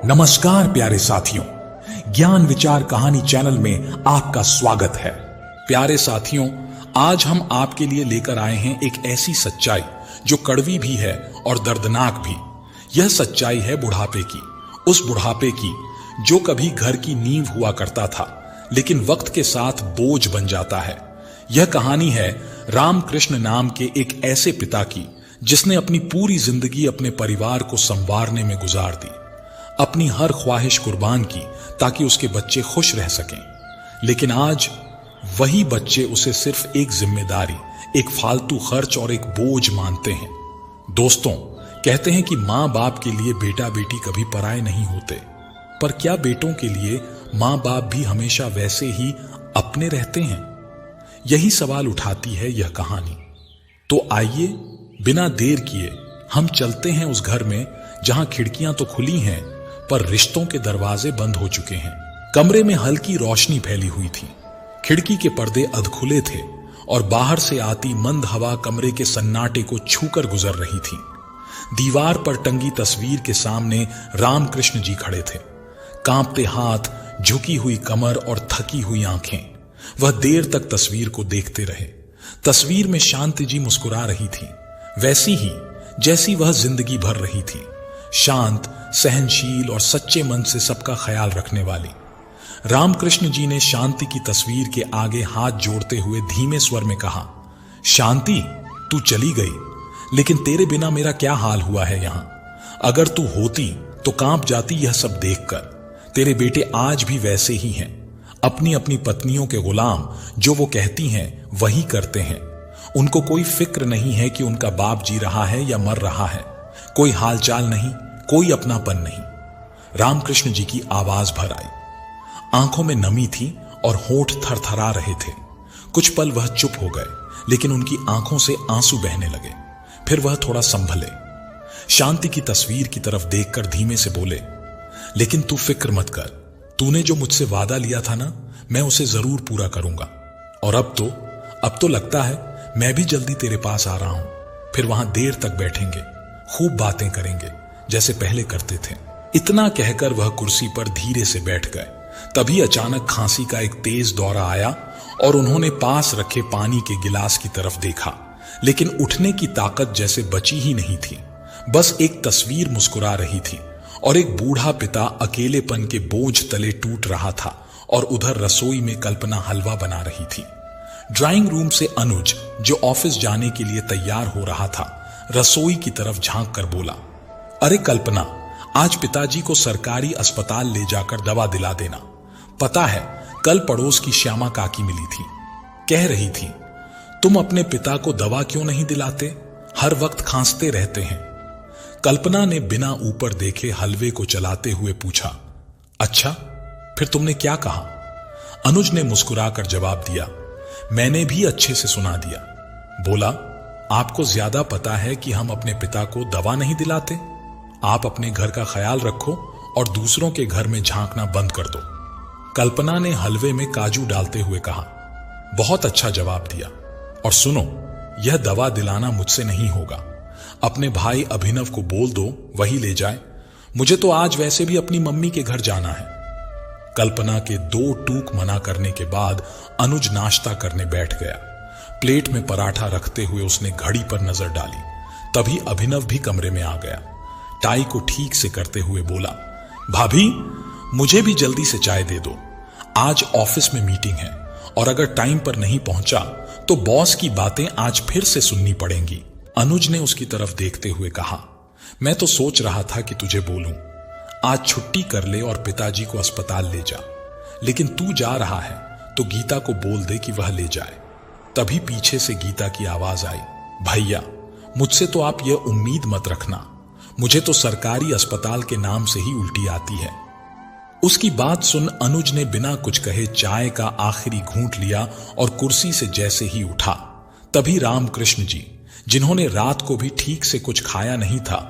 नमस्कार प्यारे साथियों, ज्ञान विचार कहानी चैनल में आपका स्वागत है। प्यारे साथियों, आज हम आपके लिए लेकर आए हैं एक ऐसी सच्चाई जो कड़वी भी है और दर्दनाक भी। यह सच्चाई है बुढ़ापे की, उस बुढ़ापे की जो कभी घर की नींव हुआ करता था लेकिन वक्त के साथ बोझ बन जाता है। यह कहानी है रामकृष्ण नाम के एक ऐसे पिता की जिसने अपनी पूरी जिंदगी अपने परिवार को संवारने में गुजार दी, अपनी हर ख्वाहिश कुर्बान की ताकि उसके बच्चे खुश रह सकें। लेकिन आज वही बच्चे उसे सिर्फ एक जिम्मेदारी, एक फालतू खर्च और एक बोझ मानते हैं। दोस्तों, कहते हैं कि मां बाप के लिए बेटा बेटी कभी पराये नहीं होते, पर क्या बेटों के लिए मां बाप भी हमेशा वैसे ही अपने रहते हैं? यही सवाल उठाती है यह कहानी। तो आइए बिना देर किए हम चलते हैं उस घर में जहां खिड़कियां तो खुली हैं पर रिश्तों के दरवाजे बंद हो चुके हैं। कमरे में हल्की रोशनी फैली हुई थी, खिड़की के पर्दे अधखुले थे और बाहर से आती मंद हवा कमरे के सन्नाटे को छूकर गुजर रही थी। दीवार पर टंगी तस्वीर के सामने रामकृष्ण जी खड़े थे, कांपते हाथ, झुकी हुई कमर और थकी हुई आंखें। वह देर तक तस्वीर को देखते रहे। तस्वीर में शांति जी मुस्कुरा रही थी, वैसी ही जैसी वह जिंदगी भर रही थी, शांत, सहनशील और सच्चे मन से सबका ख्याल रखने वाली। रामकृष्ण जी ने शांति की तस्वीर के आगे हाथ जोड़ते हुए धीमे स्वर में कहा, शांति, तू चली गई, लेकिन तेरे बिना मेरा क्या हाल हुआ है यहां। अगर तू होती तो कांप जाती यह सब देखकर। तेरे बेटे आज भी वैसे ही हैं, अपनी अपनी पत्नियों के गुलाम, जो वो कहती हैं वही करते हैं। उनको कोई फिक्र नहीं है कि उनका बाप जी रहा है या मर रहा है, कोई हालचाल नहीं, कोई अपनापन नहीं। रामकृष्ण जी की आवाज भर आई, आंखों में नमी थी और होंठ थरथरा रहे थे। कुछ पल वह चुप हो गए, लेकिन उनकी आंखों से आंसू बहने लगे। फिर वह थोड़ा संभले, शांति की तस्वीर की तरफ देखकर धीमे से बोले, लेकिन तू फिक्र मत कर, तूने जो मुझसे वादा लिया था ना, मैं उसे जरूर पूरा करूंगा। और अब तो लगता है मैं भी जल्दी तेरे पास आ रहा हूं। फिर वहां देर तक बैठेंगे, खूब बातें करेंगे जैसे पहले करते थे। इतना कहकर वह कुर्सी पर धीरे से बैठ गए। तभी अचानक खांसी का एक तेज दौरा आया और उन्होंने पास रखे पानी के गिलास की तरफ देखा, लेकिन उठने की ताकत जैसे बची ही नहीं थी। बस एक तस्वीर मुस्कुरा रही थी और एक बूढ़ा पिता अकेलेपन के बोझ तले टूट रहा था, और उधर रसोई में कल्पना हलवा बना रही थी। ड्राइंग रूम से अनुज, जो ऑफिस जाने के लिए तैयार हो रहा था, रसोई की तरफ झांक कर बोला, अरे कल्पना, आज पिताजी को सरकारी अस्पताल ले जाकर दवा दिला देना। पता है, कल पड़ोस की श्यामा काकी मिली थी, कह रही थी, तुम अपने पिता को दवा क्यों नहीं दिलाते, हर वक्त खांसते रहते हैं। कल्पना ने बिना ऊपर देखे हलवे को चलाते हुए पूछा, अच्छा, फिर तुमने क्या कहा? अनुज ने मुस्कुराकर जवाब दिया, मैंने भी अच्छे से सुना दिया। बोला, आपको ज्यादा पता है कि हम अपने पिता को दवा नहीं दिलाते। आप अपने घर का ख्याल रखो और दूसरों के घर में झांकना बंद कर दो। कल्पना ने हलवे में काजू डालते हुए कहा, बहुत अच्छा जवाब दिया। और सुनो, यह दवा दिलाना मुझसे नहीं होगा, अपने भाई अभिनव को बोल दो, वही ले जाए। मुझे तो आज वैसे भी अपनी मम्मी के घर जाना है। कल्पना के 2 टूक मना करने के बाद अनुज नाश्ता करने बैठ गया। प्लेट में पराठा रखते हुए उसने घड़ी पर नजर डाली। तभी अभिनव भी कमरे में आ गया। टाई को ठीक से करते हुए बोला, भाभी, मुझे भी जल्दी से चाय दे दो, आज ऑफिस में मीटिंग है और अगर टाइम पर नहीं पहुंचा तो बॉस की बातें आज फिर से सुननी पड़ेंगी। अनुज ने उसकी तरफ देखते हुए कहा, मैं तो सोच रहा था कि तुझे बोलूं, आज छुट्टी कर ले और पिताजी को अस्पताल ले जा, लेकिन तू जा रहा है तो गीता को बोल दे कि वह ले जाए। तभी पीछे से गीता की आवाज आई, भैया, मुझसे तो आप यह उम्मीद मत रखना, मुझे तो सरकारी अस्पताल के नाम से ही उल्टी आती है। उसकी बात सुन अनुज ने बिना कुछ कहे चाय का आखिरी घूंट लिया और कुर्सी से जैसे ही उठा, तभी रामकृष्ण जी, जिन्होंने रात को भी ठीक से कुछ खाया नहीं था,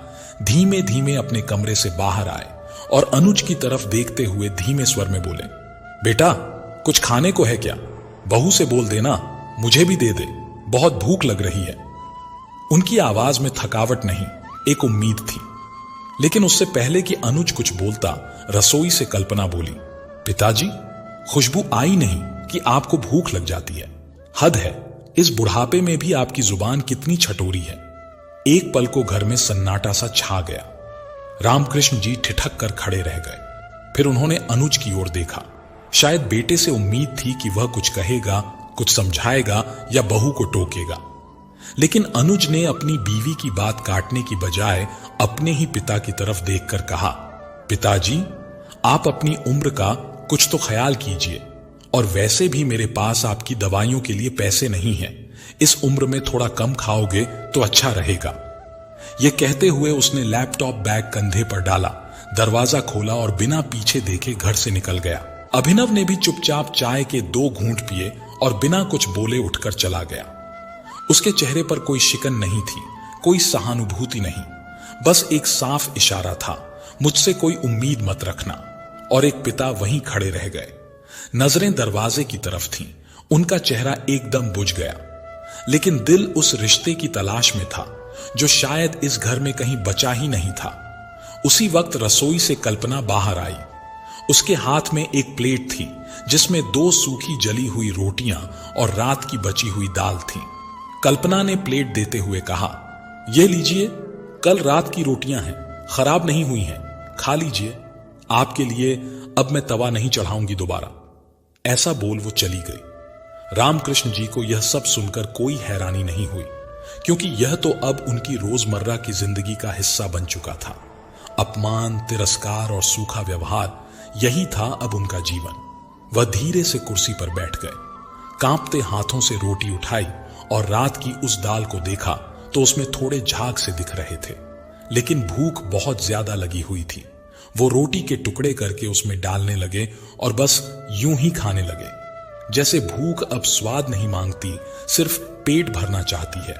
धीमे धीमे अपने कमरे से बाहर आए और अनुज की तरफ देखते हुए धीमे स्वर में बोले, बेटा, कुछ खाने को है क्या? बहू से बोल देना, मुझे भी दे दे, बहुत भूख लग रही है। उनकी आवाज में थकावट नहीं, एक उम्मीद थी। लेकिन उससे पहले कि अनुज कुछ बोलता, रसोई से कल्पना बोली, पिताजी, खुशबू आई नहीं कि आपको भूख लग जाती है। हद है, इस बुढ़ापे में भी आपकी जुबान कितनी छटोरी है। एक पल को घर में सन्नाटा सा छा गया। रामकृष्ण जी ठिठक कर खड़े रह गए। फिर उन्होंने अनुज की ओर देखा। शायद बेटे से उम्मीद थी कि वह कुछ कहेगा, कुछ समझाएगा या बहू को टोकेगा। लेकिन अनुज ने अपनी बीवी की बात काटने की बजाय अपने ही पिता की तरफ देखकर कहा, पिताजी, आप अपनी उम्र का कुछ तो ख्याल कीजिए, और वैसे भी मेरे पास आपकी दवाइयों के लिए पैसे नहीं हैं। इस उम्र में थोड़ा कम खाओगे तो अच्छा रहेगा। यह कहते हुए उसने लैपटॉप बैग कंधे पर डाला, दरवाजा खोला और बिना पीछे देखे घर से निकल गया। अभिनव ने भी चुपचाप चाय के 2 घूंट पिए और बिना कुछ बोले उठकर चला गया। उसके चेहरे पर कोई शिकन नहीं थी, कोई सहानुभूति नहीं, बस एक साफ इशारा था, मुझसे कोई उम्मीद मत रखना। और एक पिता वहीं खड़े रह गए। नजरें दरवाजे की तरफ थीं, उनका चेहरा एकदम बुझ गया। लेकिन दिल उस रिश्ते की तलाश में था जो शायद इस घर में कहीं बचा ही नहीं था। उसी वक्त रसोई से कल्पना बाहर आई। उसके हाथ में एक प्लेट थी जिसमें 2 सूखी जली हुई रोटियां और रात की बची हुई दाल थी। कल्पना ने प्लेट देते हुए कहा, यह लीजिए, कल रात की रोटियां हैं, खराब नहीं हुई हैं, खा लीजिए। आपके लिए अब मैं तवा नहीं चढ़ाऊंगी दोबारा। ऐसा बोल वो चली गई। रामकृष्ण जी को यह सब सुनकर कोई हैरानी नहीं हुई, क्योंकि यह तो अब उनकी रोजमर्रा की जिंदगी का हिस्सा बन चुका था। अपमान, तिरस्कार और सूखा व्यवहार, यही था अब उनका जीवन। वह धीरे से कुर्सी पर बैठ गए, कांपते हाथों से रोटी उठाई और रात की उस दाल को देखा तो उसमें थोड़े झाग से दिख रहे थे, लेकिन भूख बहुत ज्यादा लगी हुई थी। वो रोटी के टुकड़े करके उसमें डालने लगे और बस यूं ही खाने लगे, जैसे भूख अब स्वाद नहीं मांगती, सिर्फ पेट भरना चाहती है।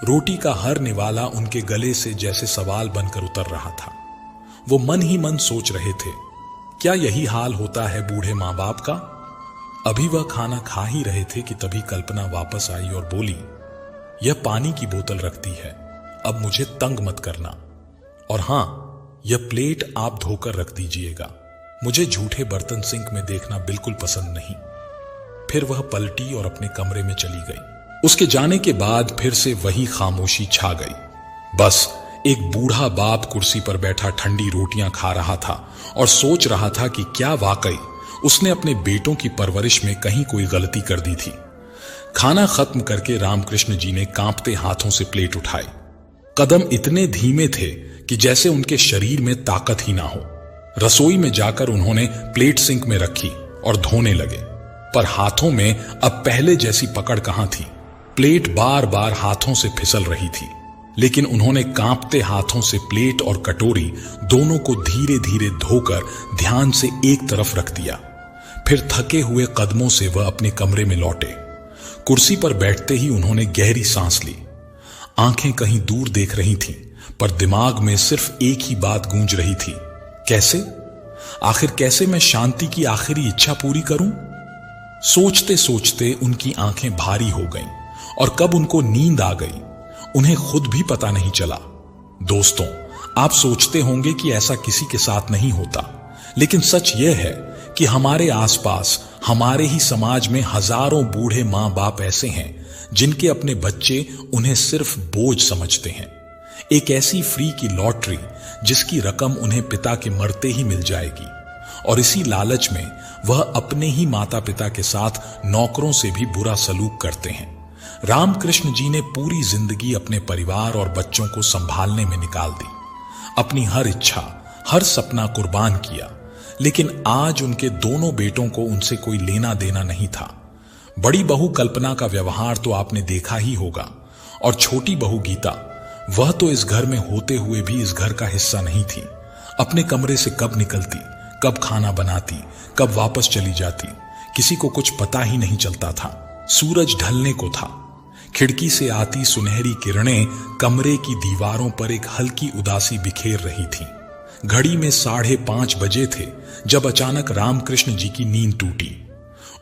रोटी का हर निवाला उनके गले से जैसे सवाल बनकर उतर रहा था। वो मन ही मन सोच रहे थे, क्या यही हाल होता है बूढ़े मां बाप का? अभी वह खाना खा ही रहे थे कि तभी कल्पना वापस आई और बोली, यह पानी की बोतल रखती है, अब मुझे तंग मत करना। और हां, यह प्लेट आप धोकर रख दीजिएगा, मुझे झूठे बर्तन सिंक में देखना बिल्कुल पसंद नहीं। फिर वह पलटी और अपने कमरे में चली गई। उसके जाने के बाद फिर से वही खामोशी छा गई। बस एक बूढ़ा बाप कुर्सी पर बैठा ठंडी रोटियां खा रहा था और सोच रहा था कि क्या वाकई उसने अपने बेटों की परवरिश में कहीं कोई गलती कर दी थी। खाना खत्म करके रामकृष्ण जी ने कांपते हाथों से प्लेट उठाई। कदम इतने धीमे थे कि जैसे उनके शरीर में ताकत ही ना हो। रसोई में जाकर उन्होंने प्लेट सिंक में रखी और धोने लगे, पर हाथों में अब पहले जैसी पकड़ कहां थी। प्लेट बार बार हाथों से फिसल रही थी, लेकिन उन्होंने कांपते हाथों से प्लेट और कटोरी दोनों को धीरे धीरे धोकर ध्यान से एक तरफ रख दिया। फिर थके हुए कदमों से वह अपने कमरे में लौटे। कुर्सी पर बैठते ही उन्होंने गहरी सांस ली। आंखें कहीं दूर देख रही थीं, पर दिमाग में सिर्फ एक ही बात गूंज रही थी, कैसे, आखिर कैसे मैं शांति की आखिरी इच्छा पूरी करूं? सोचते सोचते उनकी आंखें भारी हो गईं और कब उनको नींद आ गई उन्हें खुद भी पता नहीं चला। दोस्तों, आप सोचते होंगे कि ऐसा किसी के साथ नहीं होता, लेकिन सच यह है कि हमारे आसपास, हमारे ही समाज में हजारों बूढ़े मां बाप ऐसे हैं जिनके अपने बच्चे उन्हें सिर्फ बोझ समझते हैं। एक ऐसी फ्री की लॉटरी जिसकी रकम उन्हें पिता के मरते ही मिल जाएगी, और इसी लालच में वह अपने ही माता पिता के साथ नौकरों से भी बुरा सलूक करते हैं। रामकृष्ण जी ने पूरी जिंदगी अपने परिवार और बच्चों को संभालने में निकाल दी, अपनी हर इच्छा, हर सपना कुर्बान किया, लेकिन आज उनके दोनों बेटों को उनसे कोई लेना देना नहीं था। बड़ी बहू कल्पना का व्यवहार तो आपने देखा ही होगा, और छोटी बहू गीता, वह तो इस घर में होते हुए भी इस घर का हिस्सा नहीं थी। अपने कमरे से कब निकलती, कब खाना बनाती, कब वापस चली जाती, किसी को कुछ पता ही नहीं चलता था। सूरज ढलने को था, खिड़की से आती सुनहरी किरणें कमरे की दीवारों पर एक हल्की उदासी बिखेर रही थीं। घड़ी में 5:30 बजे थे जब अचानक रामकृष्ण जी की नींद टूटी।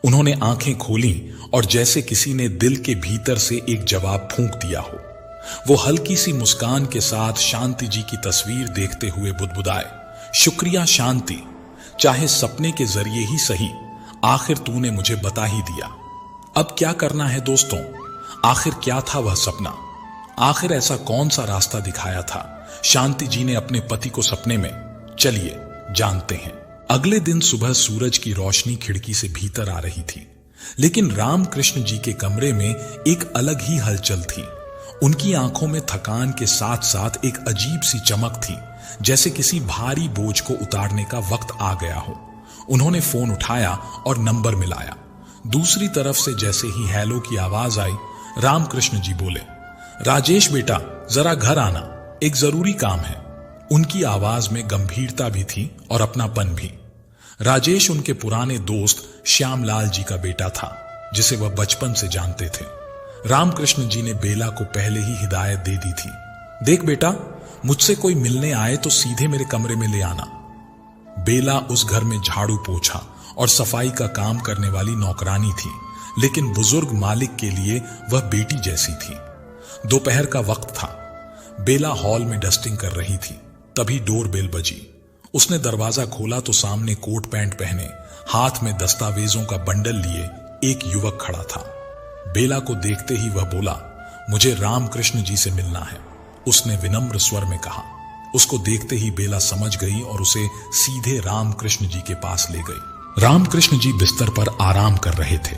उन्होंने आंखें खोलीं और जैसे किसी ने दिल के भीतर से एक जवाब फूंक दिया हो। वो हल्की सी मुस्कान के साथ शांति जी की तस्वीर देखते हुए बुदबुदाए, शुक्रिया शांति, चाहे सपने के जरिए ही सही, आखिर तूने मुझे बता ही दिया। अब क्या करना है दोस्तों? आखिर क्या था वह सपना? आखिर ऐसा कौन सा रास्ता दिखाया था शांति जी ने अपने पति को सपने में? चलिए जानते हैं। अगले दिन सुबह सूरज की रोशनी खिड़की से भीतर आ रही थी, लेकिन रामकृष्ण जी के कमरे में एक अलग ही हलचल थी। उनकी आंखों में थकान के साथ साथ एक अजीब सी चमक थी, जैसे किसी भारी बोझ को उतारने का वक्त आ गया हो। उन्होंने फोन उठाया और नंबर मिलाया। दूसरी तरफ से जैसे ही हेलो की आवाज आई, रामकृष्ण जी बोले, राजेश बेटा जरा घर आना, एक जरूरी काम है। उनकी आवाज में गंभीरता भी थी और अपनापन भी। राजेश उनके पुराने दोस्त श्यामलाल जी का बेटा था, जिसे वह बचपन से जानते थे। रामकृष्ण जी ने बेला को पहले ही हिदायत दे दी थी, देख बेटा, मुझसे कोई मिलने आए तो सीधे मेरे कमरे में ले आना। बेला उस घर में झाड़ू पोछा और सफाई का काम करने वाली नौकरानी थी, लेकिन बुजुर्ग मालिक के लिए वह बेटी जैसी थी। दोपहर का वक्त था। बेला हॉल में डस्टिंग कर रही थी, तभी डोरबेल बजी। उसने दरवाजा खोला तो सामने कोट पैंट पहने, हाथ में दस्तावेजों का बंडल लिए एक युवक खड़ा था। बेला को देखते ही वह बोला, मुझे रामकृष्ण जी से मिलना है, उसने विनम्र स्वर में कहा। उसको देखते ही बेला समझ गई और उसे सीधे रामकृष्ण जी के पास ले गई। रामकृष्ण जी बिस्तर पर आराम कर रहे थे।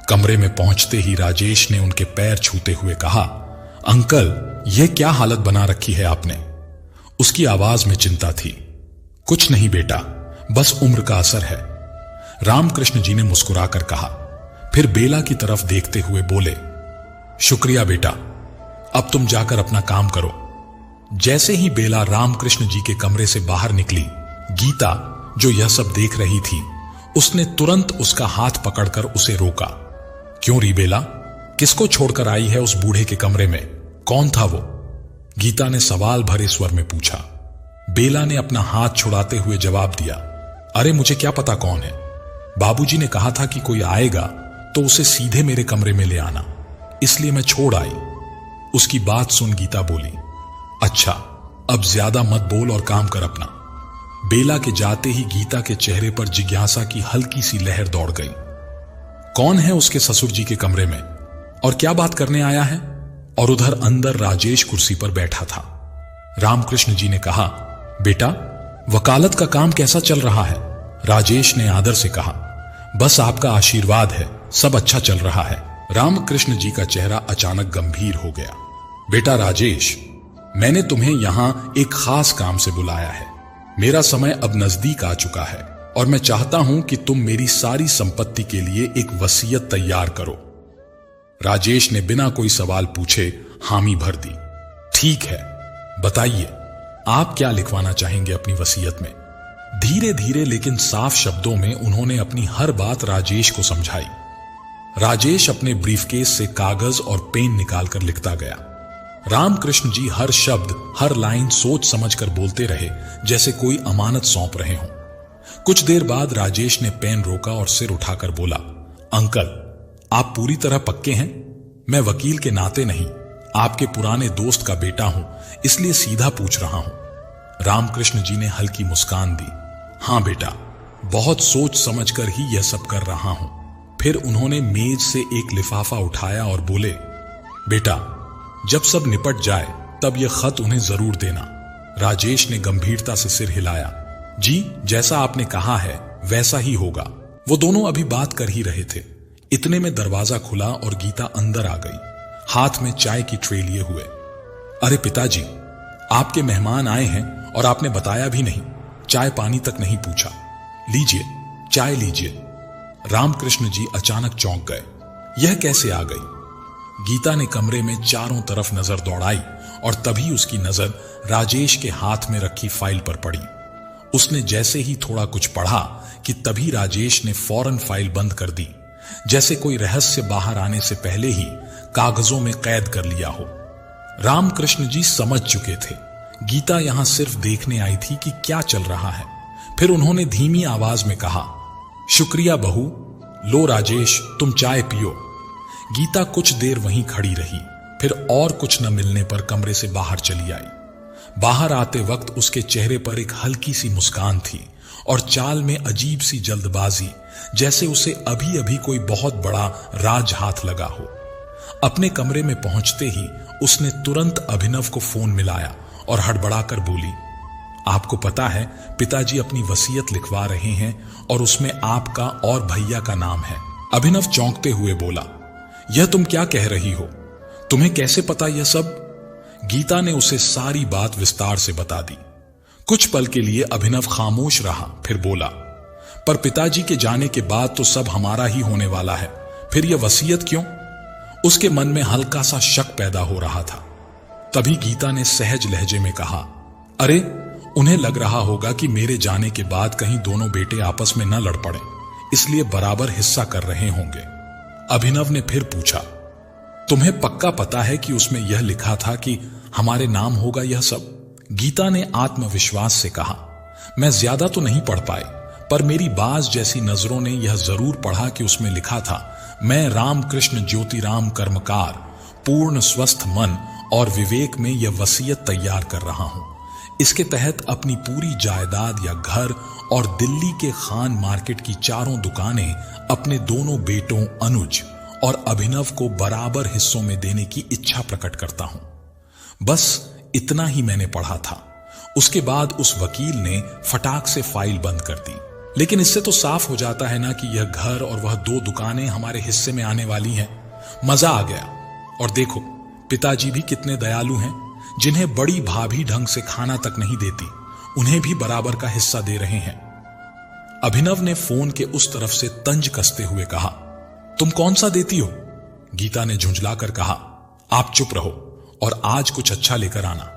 कमरे में पहुंचते ही राजेश ने उनके पैर छूते हुए कहा, अंकल, यह क्या हालत बना रखी है आपने? उसकी आवाज में चिंता थी। कुछ नहीं बेटा, बस उम्र का असर है, रामकृष्ण जी ने मुस्कुराकर कहा। फिर बेला की तरफ देखते हुए बोले, शुक्रिया बेटा, अब तुम जाकर अपना काम करो। जैसे ही बेला रामकृष्ण जी के कमरे से बाहर निकली, गीता, जो यह सब देख रही थी, उसने तुरंत उसका हाथ पकड़कर उसे रोका। क्यों री बेला, किसको छोड़कर आई है उस बूढ़े के कमरे में? कौन था वो? गीता ने सवाल भरे स्वर में पूछा। बेला ने अपना हाथ छुड़ाते हुए जवाब दिया, अरे मुझे क्या पता कौन है, बाबूजी ने कहा था कि कोई आएगा तो उसे सीधे मेरे कमरे में ले आना, इसलिए मैं छोड़ आई। उसकी बात सुन गीता बोली, अच्छा, अब ज्यादा मत बोल और काम कर अपना। बेला के जाते ही गीता के चेहरे पर जिज्ञासा की हल्की सी लहर दौड़ गई। कौन है उसके ससुर जी के कमरे में और क्या बात करने आया है? और उधर अंदर राजेश कुर्सी पर बैठा था। रामकृष्ण जी ने कहा, बेटा, वकालत का काम कैसा चल रहा है? राजेश ने आदर से कहा, बस आपका आशीर्वाद है, सब अच्छा चल रहा है। रामकृष्ण जी का चेहरा अचानक गंभीर हो गया। बेटा राजेश, मैंने तुम्हें यहां एक खास काम से बुलाया है। मेरा समय अब नजदीक आ चुका है और मैं चाहता हूं कि तुम मेरी सारी संपत्ति के लिए एक वसीयत तैयार करो। राजेश ने बिना कोई सवाल पूछे हामी भर दी। ठीक है, बताइए, आप क्या लिखवाना चाहेंगे अपनी वसीयत में? धीरे धीरे लेकिन साफ शब्दों में उन्होंने अपनी हर बात राजेश को समझाई। राजेश अपने ब्रीफकेस से कागज और पेन निकालकर लिखता गया। रामकृष्ण जी हर शब्द, हर लाइन सोच समझकर बोलते रहे, जैसे कोई अमानत सौंप रहे हों। कुछ देर बाद राजेश ने पेन रोका और सिर उठाकर बोला, अंकल, आप पूरी तरह पक्के हैं? मैं वकील के नाते नहीं, आपके पुराने दोस्त का बेटा हूं, इसलिए सीधा पूछ रहा हूं। रामकृष्ण जी ने हल्की मुस्कान दी। हां बेटा, बहुत सोच समझकर ही यह सब कर रहा हूं। फिर उन्होंने मेज से एक लिफाफा उठाया और बोले, बेटा, जब सब निपट जाए तब यह खत उन्हें जरूर देना। राजेश ने गंभीरता से सिर हिलाया। जी, जैसा आपने कहा है वैसा ही होगा। वो दोनों अभी बात कर ही रहे थे, इतने में दरवाजा खुला और गीता अंदर आ गई, हाथ में चाय की ट्रे लिए हुए। अरे पिताजी, आपके मेहमान आए हैं और आपने बताया भी नहीं, चाय पानी तक नहीं पूछा। लीजिए, चाय लीजिए। रामकृष्ण जी अचानक चौंक गए। यह कैसे आ गई? गीता ने कमरे में चारों तरफ नजर दौड़ाई और तभी उसकी नजर राजेश के हाथ में रखी फाइल पर पड़ी। उसने जैसे ही थोड़ा कुछ पढ़ा कि तभी राजेश ने फौरन फाइल बंद कर दी, जैसे कोई रहस्य बाहर आने से पहले ही कागजों में कैद कर लिया हो। रामकृष्ण जी समझ चुके थे गीता यहां सिर्फ देखने आई थी कि क्या चल रहा है। फिर उन्होंने धीमी आवाज में कहा, शुक्रिया बहू, लो राजेश, तुम चाय पियो। गीता कुछ देर वहीं खड़ी रही, फिर और कुछ न मिलने पर कमरे से बाहर चली आई। बाहर आते वक्त उसके चेहरे पर एक हल्की सी मुस्कान थी और चाल में अजीब सी जल्दबाजी, जैसे उसे अभी अभी कोई बहुत बड़ा राज हाथ लगा हो। अपने कमरे में पहुंचते ही उसने तुरंत अभिनव को फोन मिलाया और हड़बड़ाकर बोली, आपको पता है पिताजी अपनी वसीयत लिखवा रहे हैं और उसमें आपका और भैया का नाम है। अभिनव चौंकते हुए बोला, यह तुम क्या कह रही हो? तुम्हें कैसे पता यह सब? गीता ने उसे सारी बात विस्तार से बता दी। कुछ पल के लिए अभिनव खामोश रहा, फिर बोला, पर पिताजी के जाने के बाद तो सब हमारा ही होने वाला है, फिर यह वसीयत क्यों? उसके मन में हल्का सा शक पैदा हो रहा था। तभी गीता ने सहज लहजे में कहा, अरे उन्हें लग रहा होगा कि मेरे जाने के बाद कहीं दोनों बेटे आपस में न लड़ पड़े, इसलिए बराबर हिस्सा कर रहे होंगे। अभिनव ने फिर पूछा, तुम्हें पक्का पता है कि उसमें यह लिखा था कि हमारे नाम होगा यह सब? गीता ने आत्मविश्वास से कहा, मैं ज्यादा तो नहीं पढ़ पाए, पर मेरी बाज जैसी नजरों ने यह जरूर पढ़ा कि उसमें लिखा था, मैं रामकृष्ण ज्योतिराम कर्मकार पूर्ण स्वस्थ मन और विवेक में यह वसीयत तैयार कर रहा हूं। इसके तहत अपनी पूरी जायदाद या घर और दिल्ली के खान मार्केट की चारों दुकानें अपने दोनों बेटों अनुज और अभिनव को बराबर हिस्सों में देने की इच्छा प्रकट करता हूं। बस इतना ही मैंने पढ़ा था। उसके बाद उस वकील ने फटाक से फाइल बंद कर दी। लेकिन इससे तो साफ हो जाता है ना कि यह घर और वह 2 दुकानें हमारे हिस्से में आने वाली हैं। मजा आ गया। और देखो पिताजी भी कितने दयालु हैं, जिन्हें बड़ी भाभी ढंग से खाना तक नहीं देती, उन्हें भी बराबर का हिस्सा दे रहे हैं। अभिनव ने फोन के उस तरफ से तंज कसते हुए कहा, तुम कौन सा देती हो? गीता ने झुंझलाकर कहा, आप चुप रहो और आज कुछ अच्छा लेकर आना।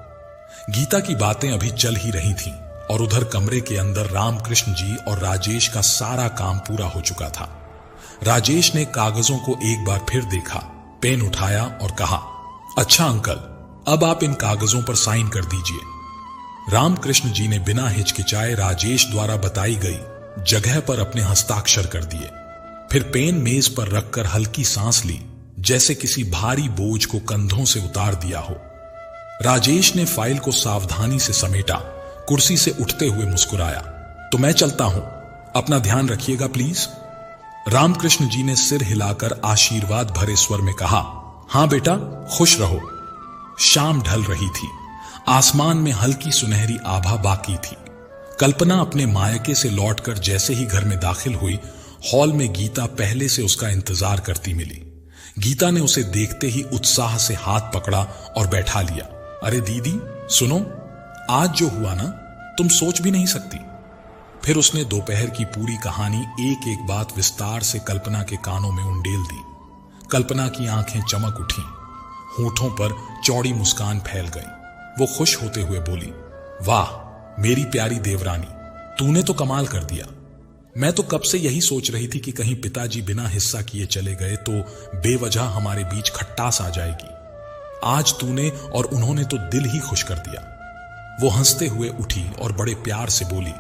गीता की बातें अभी चल ही रही थीं और उधर कमरे के अंदर रामकृष्ण जी और राजेश का सारा काम पूरा हो चुका था। राजेश ने कागजों को एक बार फिर देखा, पेन उठाया और कहा, अच्छा अंकल, अब आप इन कागजों पर साइन कर दीजिए। रामकृष्ण जी ने बिना हिचकिचाए राजेश द्वारा बताई गई जगह पर अपने हस्ताक्षर कर दिए। फिर पेन मेज पर रखकर हल्की सांस ली, जैसे किसी भारी बोझ को कंधों से उतार दिया हो। राजेश ने फाइल को सावधानी से समेटा, कुर्सी से उठते हुए मुस्कुराया, तो मैं चलता हूं, अपना ध्यान रखिएगा प्लीज। रामकृष्ण जी ने सिर हिलाकर आशीर्वाद भरे स्वर में कहा, हां बेटा, खुश रहो। शाम ढल रही थी। आसमान में हल्की सुनहरी आभा बाकी थी। कल्पना अपने मायके से लौटकर जैसे ही घर में दाखिल हुई, हॉल में गीता पहले से उसका इंतजार करती मिली। गीता ने उसे देखते ही उत्साह से हाथ पकड़ा और बैठा लिया। अरे दीदी सुनो, आज जो हुआ ना, तुम सोच भी नहीं सकती। फिर उसने दोपहर की पूरी कहानी एक एक बात विस्तार से कल्पना के कानों में उंडेल दी। कल्पना की आंखें चमक उठी, होठों पर चौड़ी मुस्कान फैल गई। वो खुश होते हुए बोली, वाह मेरी प्यारी देवरानी, तूने तो कमाल कर दिया। मैं तो कब से यही सोच रही थी कि कहीं पिताजी बिना हिस्सा किए चले गए तो बेवजह हमारे बीच खट्टास आ जाएगी। आज तूने और उन्होंने तो दिल ही खुश कर दिया। वो हंसते हुए उठी और बड़े प्यार से बोली,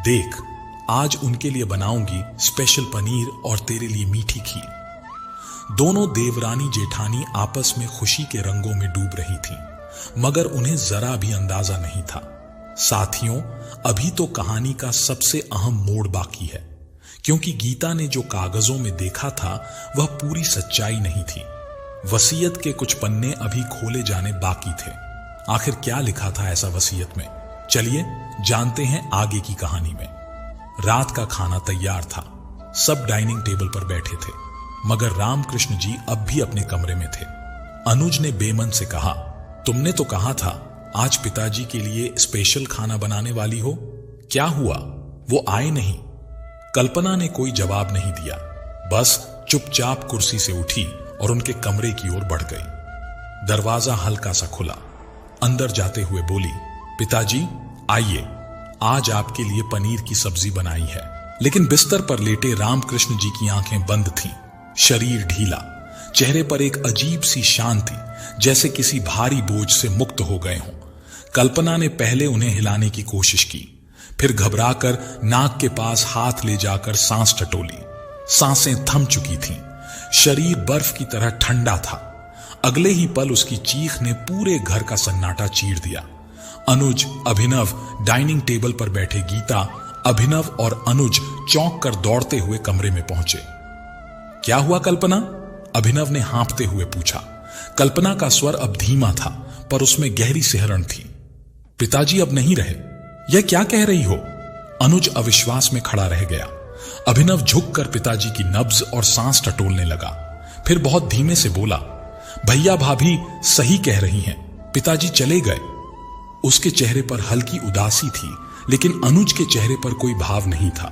देख आज उनके लिए बनाऊंगी स्पेशल पनीर और तेरे लिए मीठी खीर। दोनों देवरानी जेठानी आपस में खुशी के रंगों में डूब रही थीं, मगर उन्हें जरा भी अंदाजा नहीं था। साथियों, अभी तो कहानी का सबसे अहम मोड़ बाकी है, क्योंकि गीता ने जो कागजों में देखा था वह पूरी सच्चाई नहीं थी। वसीयत के कुछ पन्ने अभी खोले जाने बाकी थे। आखिर क्या लिखा था ऐसा वसीयत में? चलिए जानते हैं आगे की कहानी में। रात का खाना तैयार था। सब डाइनिंग टेबल पर बैठे थे, मगर रामकृष्ण जी अब भी अपने कमरे में थे। अनुज ने बेमन से कहा, तुमने तो कहा था आज पिताजी के लिए स्पेशल खाना बनाने वाली हो, क्या हुआ? वो आए नहीं। कल्पना ने कोई जवाब नहीं दिया, बस चुपचाप कुर्सी से उठी और उनके कमरे की ओर बढ़ गई। दरवाजा हल्का सा खुला। अंदर जाते हुए बोली, पिताजी आइए, आज आपके लिए पनीर की सब्जी बनाई है। लेकिन बिस्तर पर लेटे रामकृष्ण जी की आंखें बंद थीं, शरीर ढीला, चेहरे पर एक अजीब सी शांति, जैसे किसी भारी बोझ से मुक्त हो गए हों। कल्पना ने पहले उन्हें हिलाने की कोशिश की, फिर घबराकर नाक के पास हाथ ले जाकर सांस टटोली। सांसें थम चुकी थीं, शरीर बर्फ की तरह ठंडा था। अगले ही पल उसकी चीख ने पूरे घर का सन्नाटा चीर दिया। अनुज, अभिनव, डाइनिंग टेबल पर बैठे गीता, अभिनव और अनुज चौंक कर दौड़ते हुए कमरे में पहुंचे। क्या हुआ कल्पना? अभिनव ने हाँफते हुए पूछा। कल्पना का स्वर अब धीमा था, पर उसमें गहरी सिहरन थी। पिताजी अब नहीं रहे। यह क्या कह रही हो? अनुज अविश्वास में खड़ा रह गया। अभिनव झुककर पिताजी की नब्ज और सांस टटोलने लगा, फिर बहुत धीमे से बोला, भैया भाभी सही कह रही हैं, पिताजी चले गए। उसके चेहरे पर हल्की उदासी थी, लेकिन अनुज के चेहरे पर कोई भाव नहीं था,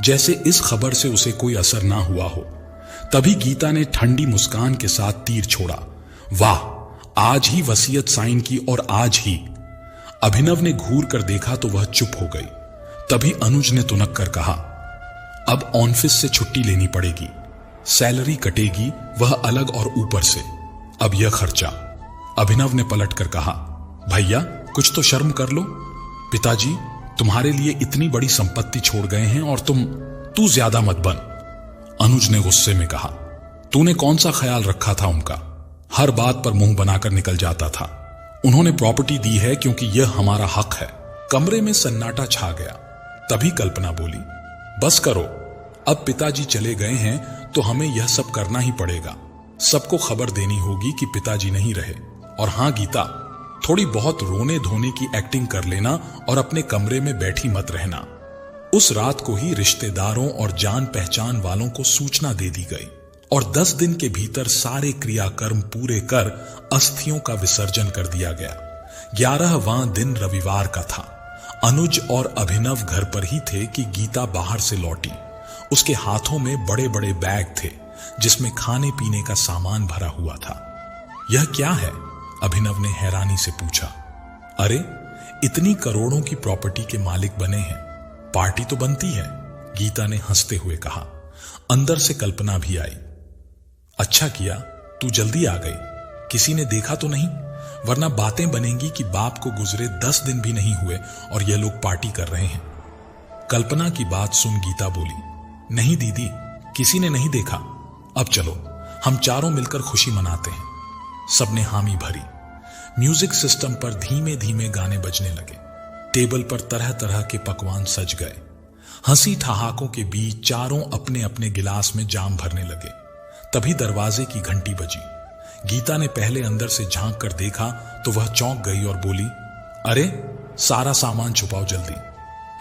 जैसे इस खबर से उसे कोई असर ना हुआ हो। तभी गीता ने ठंडी मुस्कान के साथ तीर छोड़ा। वाह, आज ही वसीयत साइन की और आज ही। अभिनव ने घूर कर देखा तो वह चुप हो गई। तभी अनुज ने तुनक कर कहा, अब ऑफिस से छुट्टी लेनी पड़ेगी, सैलरी कटेगी, वह अलग और ऊपर से अब यह खर्चा। अभिनव ने पलटकर कहा, भैया कुछ तो शर्म कर लो। पिताजी तुम्हारे लिए इतनी बड़ी संपत्ति छोड़ गए हैं और तू ज्यादा मत बन। अनुज ने गुस्से में कहा, तूने कौन सा ख्याल रखा था उनका? हर बात पर मुंह बनाकर निकल जाता था। उन्होंने प्रॉपर्टी दी है क्योंकि यह हमारा हक है। कमरे में सन्नाटा छा गया। तभी कल्पना बोली, बस करो, अब पिताजी चले गए हैं तो हमें यह सब करना ही पड़ेगा। सबको खबर देनी होगी कि पिताजी नहीं रहे। और हां गीता, थोड़ी बहुत रोने धोने की एक्टिंग कर लेना और अपने कमरे में बैठी मत रहना। उस रात को ही रिश्तेदारों और जान पहचान वालों को सूचना दे दी गई और 10 दिन के भीतर सारे क्रियाकर्म पूरे कर अस्थियों का विसर्जन कर दिया गया। 11वां दिन रविवार का था। अनुज और अभिनव घर पर ही थे कि गीता बाहर से लौटी। उसके हाथों में बड़े बड़े बैग थे जिसमें खाने पीने का सामान भरा हुआ था। यह क्या है? अभिनव ने हैरानी से पूछा। अरे, इतनी करोड़ों की प्रॉपर्टी के मालिक बने हैं, पार्टी तो बनती है, गीता ने हंसते हुए कहा। अंदर से कल्पना भी आई। अच्छा किया तू जल्दी आ गई, किसी ने देखा तो नहीं, वरना बातें बनेंगी कि बाप को गुजरे 10 दिन भी नहीं हुए और यह लोग पार्टी कर रहे हैं। कल्पना की बात सुन गीता बोली, नहीं दीदी, किसी ने नहीं देखा। अब चलो हम चारों मिलकर खुशी मनाते हैं। सबने हामी भरी। म्यूजिक सिस्टम पर धीमे धीमे गाने बजने लगे। टेबल पर तरह तरह के पकवान सज गए। हंसी ठहाकों के बीच चारों अपने अपने गिलास में जाम भरने लगे। तभी दरवाजे की घंटी बजी। गीता ने पहले अंदर से झांक कर देखा तो वह चौंक गई और बोली, अरे सारा सामान छुपाओ जल्दी।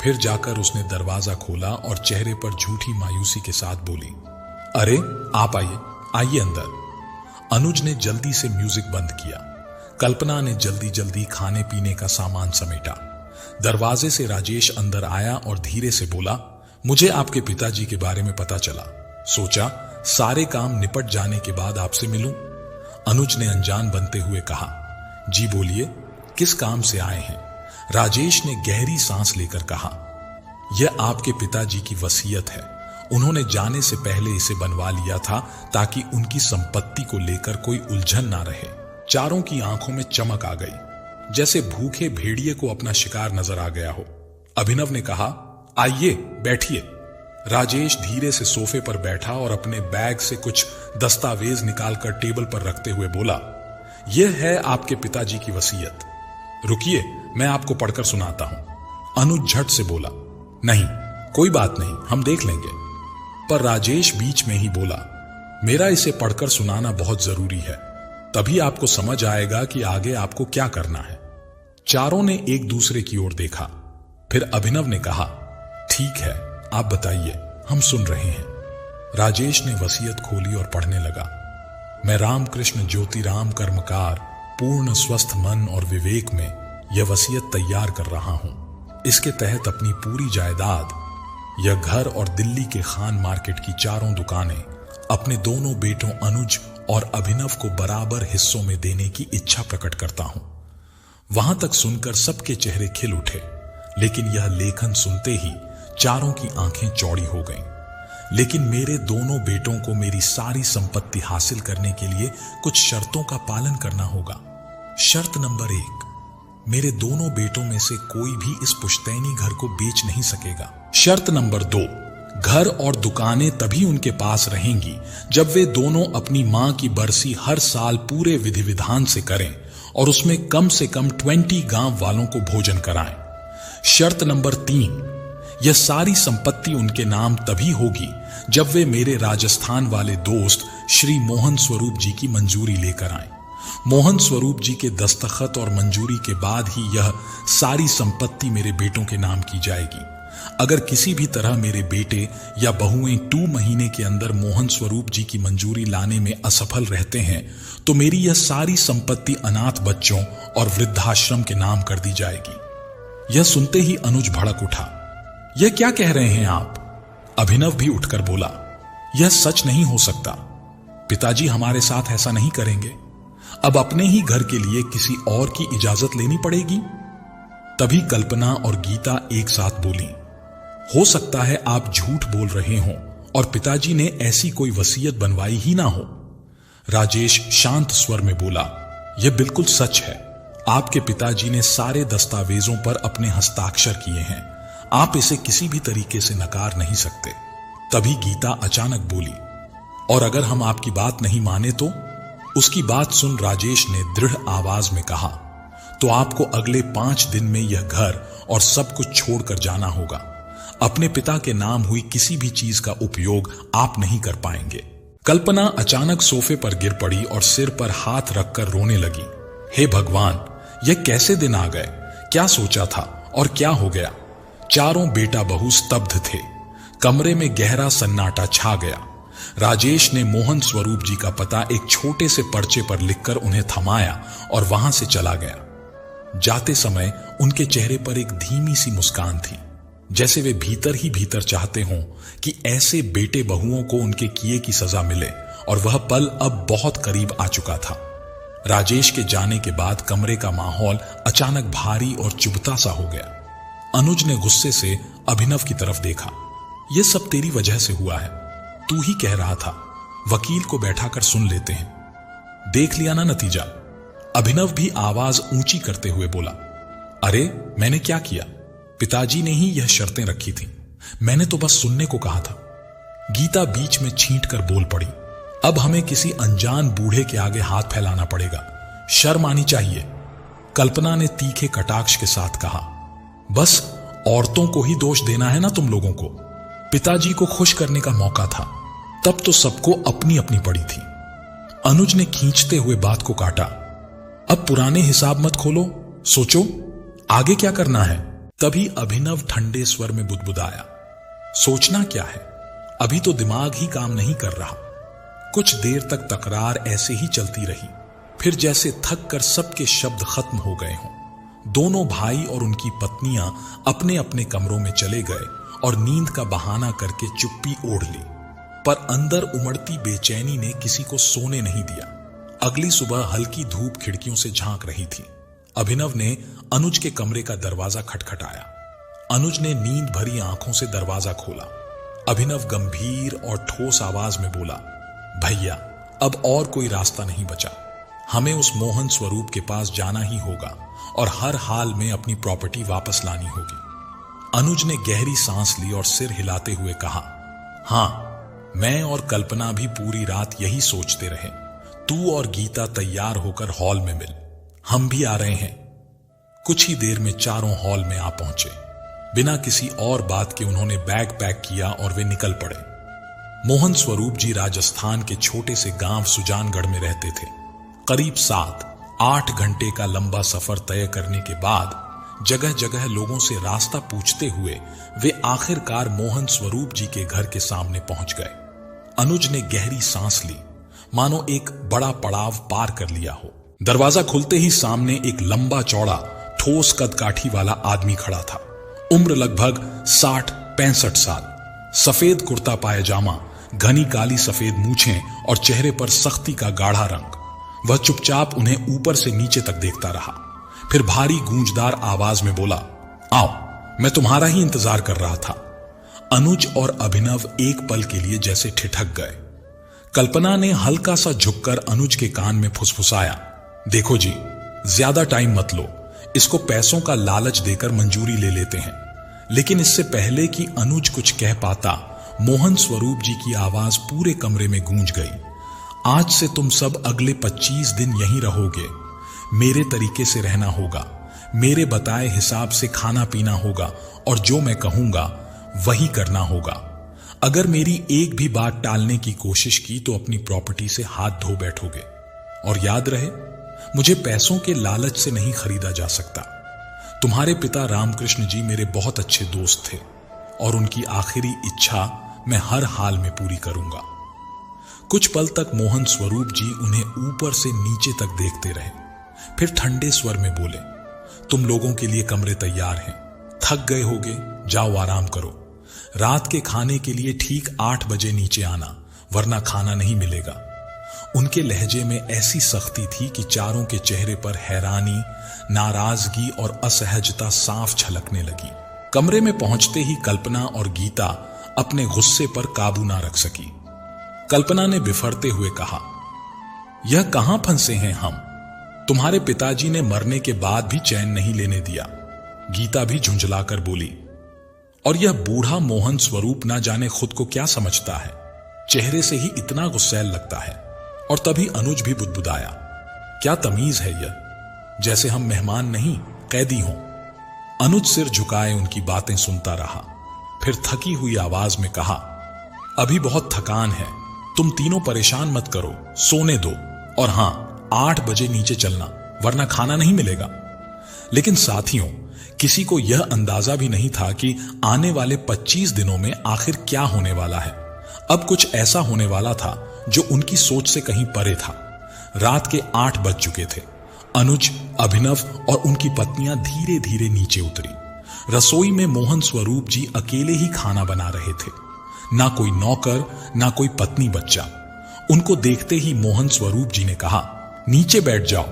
फिर जाकर उसने दरवाजा खोला और चेहरे पर झूठी मायूसी के साथ बोली, अरे आप आइए, आइए अंदर। अनुज ने जल्दी से म्यूजिक बंद किया। कल्पना ने जल्दी जल्दी खाने पीने का सामान समेटा। दरवाजे से राजेश अंदर आया और धीरे से बोला, मुझे आपके पिताजी के बारे में पता चला, सोचा सारे काम निपट जाने के बाद आपसे मिलूं। अनुज ने अनजान बनते हुए कहा, जी बोलिए, किस काम से आए हैं? राजेश ने गहरी सांस लेकर कहा, यह आपके पिताजी की वसीयत है। उन्होंने जाने से पहले इसे बनवा लिया था ताकि उनकी संपत्ति को लेकर कोई उलझन ना रहे। चारों की आंखों में चमक आ गई, जैसे भूखे भेड़िए को अपना शिकार नजर आ गया हो। अभिनव ने कहा, आइए बैठिए। राजेश धीरे से सोफे पर बैठा और अपने बैग से कुछ दस्तावेज निकालकर टेबल पर रखते हुए बोला, यह है आपके पिताजी की वसीयत। रुकिए, मैं आपको पढ़कर सुनाता हूं। अनुज झट से बोला, नहीं कोई बात नहीं, हम देख लेंगे। पर राजेश बीच में ही बोला, मेरा इसे पढ़कर सुनाना बहुत जरूरी है, तभी आपको समझ आएगा कि आगे आपको क्या करना है। चारों ने एक दूसरे की ओर देखा। फिर अभिनव ने कहा, ठीक है, आप बताइए, हम सुन रहे हैं। राजेश ने वसीयत खोली और पढ़ने लगा, मैं रामकृष्ण ज्योतिराम कर्मकार पूर्ण स्वस्थ मन और विवेक में यह वसीयत तैयार कर रहा हूं। इसके तहत अपनी पूरी जायदाद, यह घर और दिल्ली के खान मार्केट की चारों दुकानें अपने दोनों बेटों अनुज और अभिनव को बराबर हिस्सों में देने की इच्छा प्रकट करता हूं। वहां तक सुनकर सबके चेहरे खिल उठे, लेकिन यह लेखन सुनते ही चारों की आंखें चौड़ी हो गईं। लेकिन मेरे दोनों बेटों को मेरी सारी संपत्ति हासिल करने के लिए कुछ शर्तों का पालन करना होगा। शर्त नंबर 1, मेरे दोनों बेटों में से कोई भी इस पुश्तैनी घर को बेच नहीं सकेगा। शर्त नंबर 2, घर और दुकानें तभी उनके पास रहेंगी जब वे दोनों अपनी मां की बरसी हर साल पूरे विधि विधान से करें और उसमें कम से कम 20 गांव वालों को भोजन कराएं। शर्त नंबर 3, यह सारी संपत्ति उनके नाम तभी होगी जब वे मेरे राजस्थान वाले दोस्त श्री मोहन स्वरूप जी की मंजूरी लेकर आए। मोहन स्वरूप जी के दस्तखत और मंजूरी के बाद ही यह सारी संपत्ति मेरे बेटों के नाम की जाएगी। अगर किसी भी तरह मेरे बेटे या बहुएं 2 महीने के अंदर मोहन स्वरूप जी की मंजूरी लाने में असफल रहते हैं तो मेरी यह सारी संपत्ति अनाथ बच्चों और वृद्धाश्रम के नाम कर दी जाएगी। यह सुनते ही अनुज भड़क उठा। यह क्या कह रहे हैं आप? अभिनव भी उठकर बोला, यह सच नहीं हो सकता। पिताजी हमारे साथ ऐसा नहीं करेंगे। अब अपने ही घर के लिए किसी और की इजाजत लेनी पड़ेगी। तभी कल्पना और गीता एक साथ बोली, हो सकता है आप झूठ बोल रहे हों और पिताजी ने ऐसी कोई वसीयत बनवाई ही ना हो। राजेश शांत स्वर में बोला, यह बिल्कुल सच है। आपके पिताजी ने सारे दस्तावेजों पर अपने हस्ताक्षर किए हैं। आप इसे किसी भी तरीके से नकार नहीं सकते। तभी गीता अचानक बोली, और अगर हम आपकी बात नहीं माने तो? उसकी बात सुन राजेश ने दृढ़ आवाज में कहा, तो आपको अगले 5 दिन में यह घर और सब कुछ छोड़कर जाना होगा। अपने पिता के नाम हुई किसी भी चीज का उपयोग आप नहीं कर पाएंगे। कल्पना अचानक सोफे पर गिर पड़ी और सिर पर हाथ रखकर रोने लगी। हे भगवान, यह कैसे दिन आ गए? क्या सोचा था और क्या हो गया? चारों बेटा बहू स्तब्ध थे। कमरे में गहरा सन्नाटा छा गया। राजेश ने मोहन स्वरूप जी का पता एक छोटे से पर्चे पर लिखकर उन्हें थमाया और वहां से चला गया। जाते समय उनके चेहरे पर एक धीमी सी मुस्कान थी, जैसे वे भीतर ही भीतर चाहते हों कि ऐसे बेटे बहुओं को उनके किए की सजा मिले, और वह पल अब बहुत करीब आ चुका था। राजेश के जाने के बाद कमरे का माहौल अचानक भारी और चुभता सा हो गया। अनुज ने गुस्से से अभिनव की तरफ देखा। यह सब तेरी वजह से हुआ है। तू ही कह रहा था, वकील को बैठाकर सुन लेते हैं। देख लिया ना नतीजा। अभिनव भी आवाज ऊंची करते हुए बोला, अरे मैंने क्या किया? पिताजी ने ही यह शर्तें रखी थी। मैंने तो बस सुनने को कहा था। गीता बीच में छींट कर बोल पड़ी, अब हमें किसी अनजान बूढ़े के आगे हाथ फैलाना पड़ेगा। शर्म आनी चाहिए। कल्पना ने तीखे कटाक्ष के साथ कहा, बस औरतों को ही दोष देना है ना तुम लोगों को? पिताजी को खुश करने का मौका था, तब तो सबको अपनी अपनी पड़ी थी। अनुज ने खींचते हुए बात को काटा, अब पुराने हिसाब मत खोलो, सोचो आगे क्या करना है। तभी अभिनव ठंडे स्वर में बुदबुदाया, सोचना क्या है, अभी तो दिमाग ही काम नहीं कर रहा। कुछ देर तक तकरार ऐसे ही चलती रही, फिर जैसे थक कर सबके शब्द खत्म हो गए हों। दोनों भाई और उनकी पत्नियां अपने अपने कमरों में चले गए और नींद का बहाना करके चुप्पी ओढ़ ली। पर अंदर उमड़ती बेचैनी ने किसी को सोने नहीं दिया। अगली सुबह हल्की धूप खिड़कियों से झांक रही थी। अभिनव ने अनुज के कमरे का दरवाजा खटखटाया। अनुज ने नींद भरी आंखों से दरवाजा खोला। अभिनव गंभीर और ठोस आवाज में बोला, भैया अब और कोई रास्ता नहीं बचा। हमें उस मोहन स्वरूप के पास जाना ही होगा और हर हाल में अपनी प्रॉपर्टी वापस लानी होगी। अनुज ने गहरी सांस ली और सिर हिलाते हुए कहा, हां, मैं और कल्पना भी पूरी रात यही सोचते रहे। तू और गीता तैयार होकर हॉल में मिल, हम भी आ रहे हैं। कुछ ही देर में चारों हॉल में आ पहुंचे। बिना किसी और बात के उन्होंने बैग पैक किया और वे निकल पड़े। मोहन स्वरूप जी राजस्थान के छोटे से गांव सुजानगढ़ में रहते थे। करीब 7-8 घंटे का लंबा सफर तय करने के बाद जगह जगह लोगों से रास्ता पूछते हुए वे आखिरकार मोहन स्वरूप जी के घर के सामने पहुंच गए। अनुज ने गहरी सांस ली, मानो एक बड़ा पड़ाव पार कर लिया हो। दरवाजा खुलते ही सामने एक लंबा चौड़ा ठोस कदकाठी वाला आदमी खड़ा था। उम्र लगभग 60-65 साल। सफेद कुर्ता पायजामा, घनी काली सफेद मूछें और चेहरे पर सख्ती का गाढ़ा रंग। वह चुपचाप उन्हें ऊपर से नीचे तक देखता रहा, फिर भारी गूंजदार आवाज में बोला, आओ, मैं तुम्हारा ही इंतजार कर रहा था। अनुज और अभिनव एक पल के लिए जैसे ठिठक गए। कल्पना ने हल्का सा झुककर अनुज के कान में फुसफुसाया, देखो जी, ज्यादा टाइम मत लो, इसको पैसों का लालच देकर मंजूरी ले लेते हैं। लेकिन इससे पहले कि अनुज कुछ कह पाता, मोहन स्वरूप जी की आवाज पूरे कमरे में गूंज गई। आज से तुम सब अगले 25 दिन यहीं रहोगे। मेरे तरीके से रहना होगा, मेरे बताए हिसाब से खाना पीना होगा और जो मैं कहूंगा वही करना होगा। अगर मेरी एक भी बात टालने की कोशिश की तो अपनी प्रॉपर्टी से हाथ धो बैठोगे। और याद रहे, मुझे पैसों के लालच से नहीं खरीदा जा सकता। तुम्हारे पिता रामकृष्ण जी मेरे बहुत अच्छे दोस्त थे और उनकी आखिरी इच्छा मैं हर हाल में पूरी करूंगा। कुछ पल तक मोहन स्वरूप जी उन्हें ऊपर से नीचे तक देखते रहे, फिर ठंडे स्वर में बोले, तुम लोगों के लिए कमरे तैयार हैं। थक गए होगे, जाओ आराम करो। रात के खाने के लिए ठीक 8 बजे नीचे आना, वरना खाना नहीं मिलेगा। उनके लहजे में ऐसी सख्ती थी कि चारों के चेहरे पर हैरानी, नाराजगी और असहजता साफ झलकने लगी। कमरे में पहुंचते ही कल्पना और गीता अपने गुस्से पर काबू ना रख सकी। कल्पना ने बिफरते हुए कहा, यह कहां फंसे हैं हम? तुम्हारे पिताजी ने मरने के बाद भी चैन नहीं लेने दिया। गीता भी झुंझलाकर बोली, और यह बूढ़ा मोहन स्वरूप ना जाने खुद को क्या समझता है, चेहरे से ही इतना गुस्सैल लगता है। और तभी अनुज भी बुदबुदाया, क्या तमीज है यह, जैसे हम मेहमान नहीं कैदी हों। अनुज सिर झुकाए उनकी बातें सुनता रहा, फिर थकी हुई आवाज में कहा, अभी बहुत थकान है, तुम तीनों परेशान मत करो, सोने दो। और हां, 8 बजे नीचे चलना, वरना खाना नहीं मिलेगा। लेकिन साथियों, किसी को यह अंदाजा भी नहीं था कि आने वाले 25 दिनों में आखिर क्या होने वाला है। अब कुछ ऐसा होने वाला था जो उनकी सोच से कहीं परे था। रात के 8 बज चुके थे। अनुज, अभिनव और उनकी पत्नियां धीरे धीरे नीचे उतरी। रसोई में मोहन स्वरूप जी अकेले ही खाना बना रहे थे। ना कोई नौकर, ना कोई पत्नी बच्चा। उनको देखते ही मोहन स्वरूप जी ने कहा, नीचे बैठ जाओ।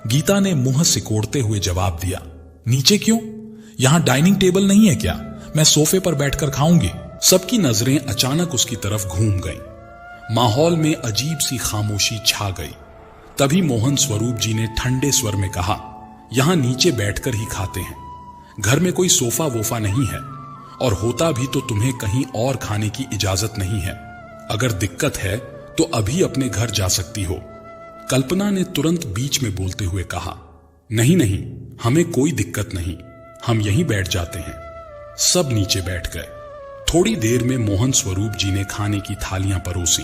गीता ने मुंह सिकोड़ते हुए जवाब दिया, नीचे क्यों? यहां डाइनिंग टेबल नहीं है क्या? मैं सोफे पर बैठकर खाऊंगी। सबकी नजरें अचानक उसकी तरफ घूम गईं। माहौल में अजीब सी खामोशी छा गई। तभी मोहन स्वरूप जी ने ठंडे स्वर में कहा, यहां नीचे बैठकर ही खाते हैं। घर में कोई सोफा वोफा नहीं है, और होता भी तो तुम्हें कहीं और खाने की इजाजत नहीं है। अगर दिक्कत है तो अभी अपने घर जा सकती हो। कल्पना ने तुरंत बीच में बोलते हुए कहा, नहीं नहीं, हमें कोई दिक्कत नहीं, हम यहीं बैठ जाते हैं। सब नीचे बैठ गए। थोड़ी देर में मोहन स्वरूप जी ने खाने की थालियां परोसी।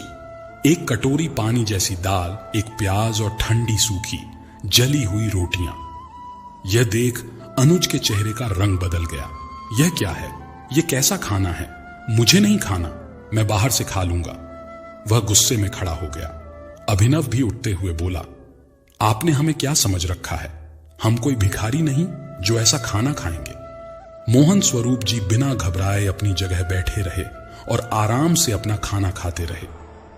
एक कटोरी पानी जैसी दाल, एक प्याज और ठंडी सूखी जली हुई रोटियां। यह देख अनुज के चेहरे का रंग बदल गया। यह क्या है? यह कैसा खाना है? मुझे नहीं खाना, मैं बाहर से खा लूंगा। वह गुस्से में खड़ा हो गया। अभिनव भी उठते हुए बोला, आपने हमें क्या समझ रखा है? हम कोई भिखारी नहीं जो ऐसा खाना खाएंगे। मोहन स्वरूप जी बिना घबराए अपनी जगह बैठे रहे और आराम से अपना खाना खाते रहे।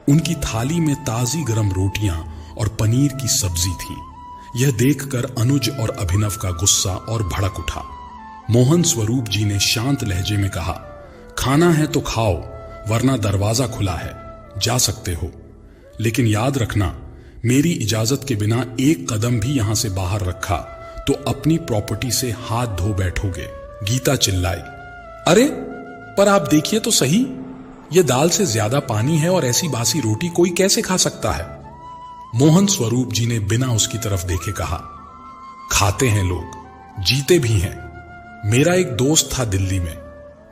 उनकी थाली में ताजी गरम रोटियां और पनीर की सब्जी थी। यह देखकर अनुज और अभिनव का गुस्सा और भड़क उठा। मोहन स्वरूप जी ने शांत लहजे में कहा, खाना है तो खाओ, वरना दरवाजा खुला है, जा सकते हो। लेकिन याद रखना, मेरी इजाजत के बिना एक कदम भी यहां से बाहर रखा तो अपनी प्रॉपर्टी से हाथ धो बैठोगे। गीता चिल्लाई, अरे पर आप देखिए तो सही, यह दाल से ज्यादा पानी है और ऐसी बासी रोटी कोई कैसे खा सकता है? मोहन स्वरूप जी ने बिना उसकी तरफ देखे कहा, खाते हैं लोग, जीते भी हैं। मेरा एक दोस्त था दिल्ली में,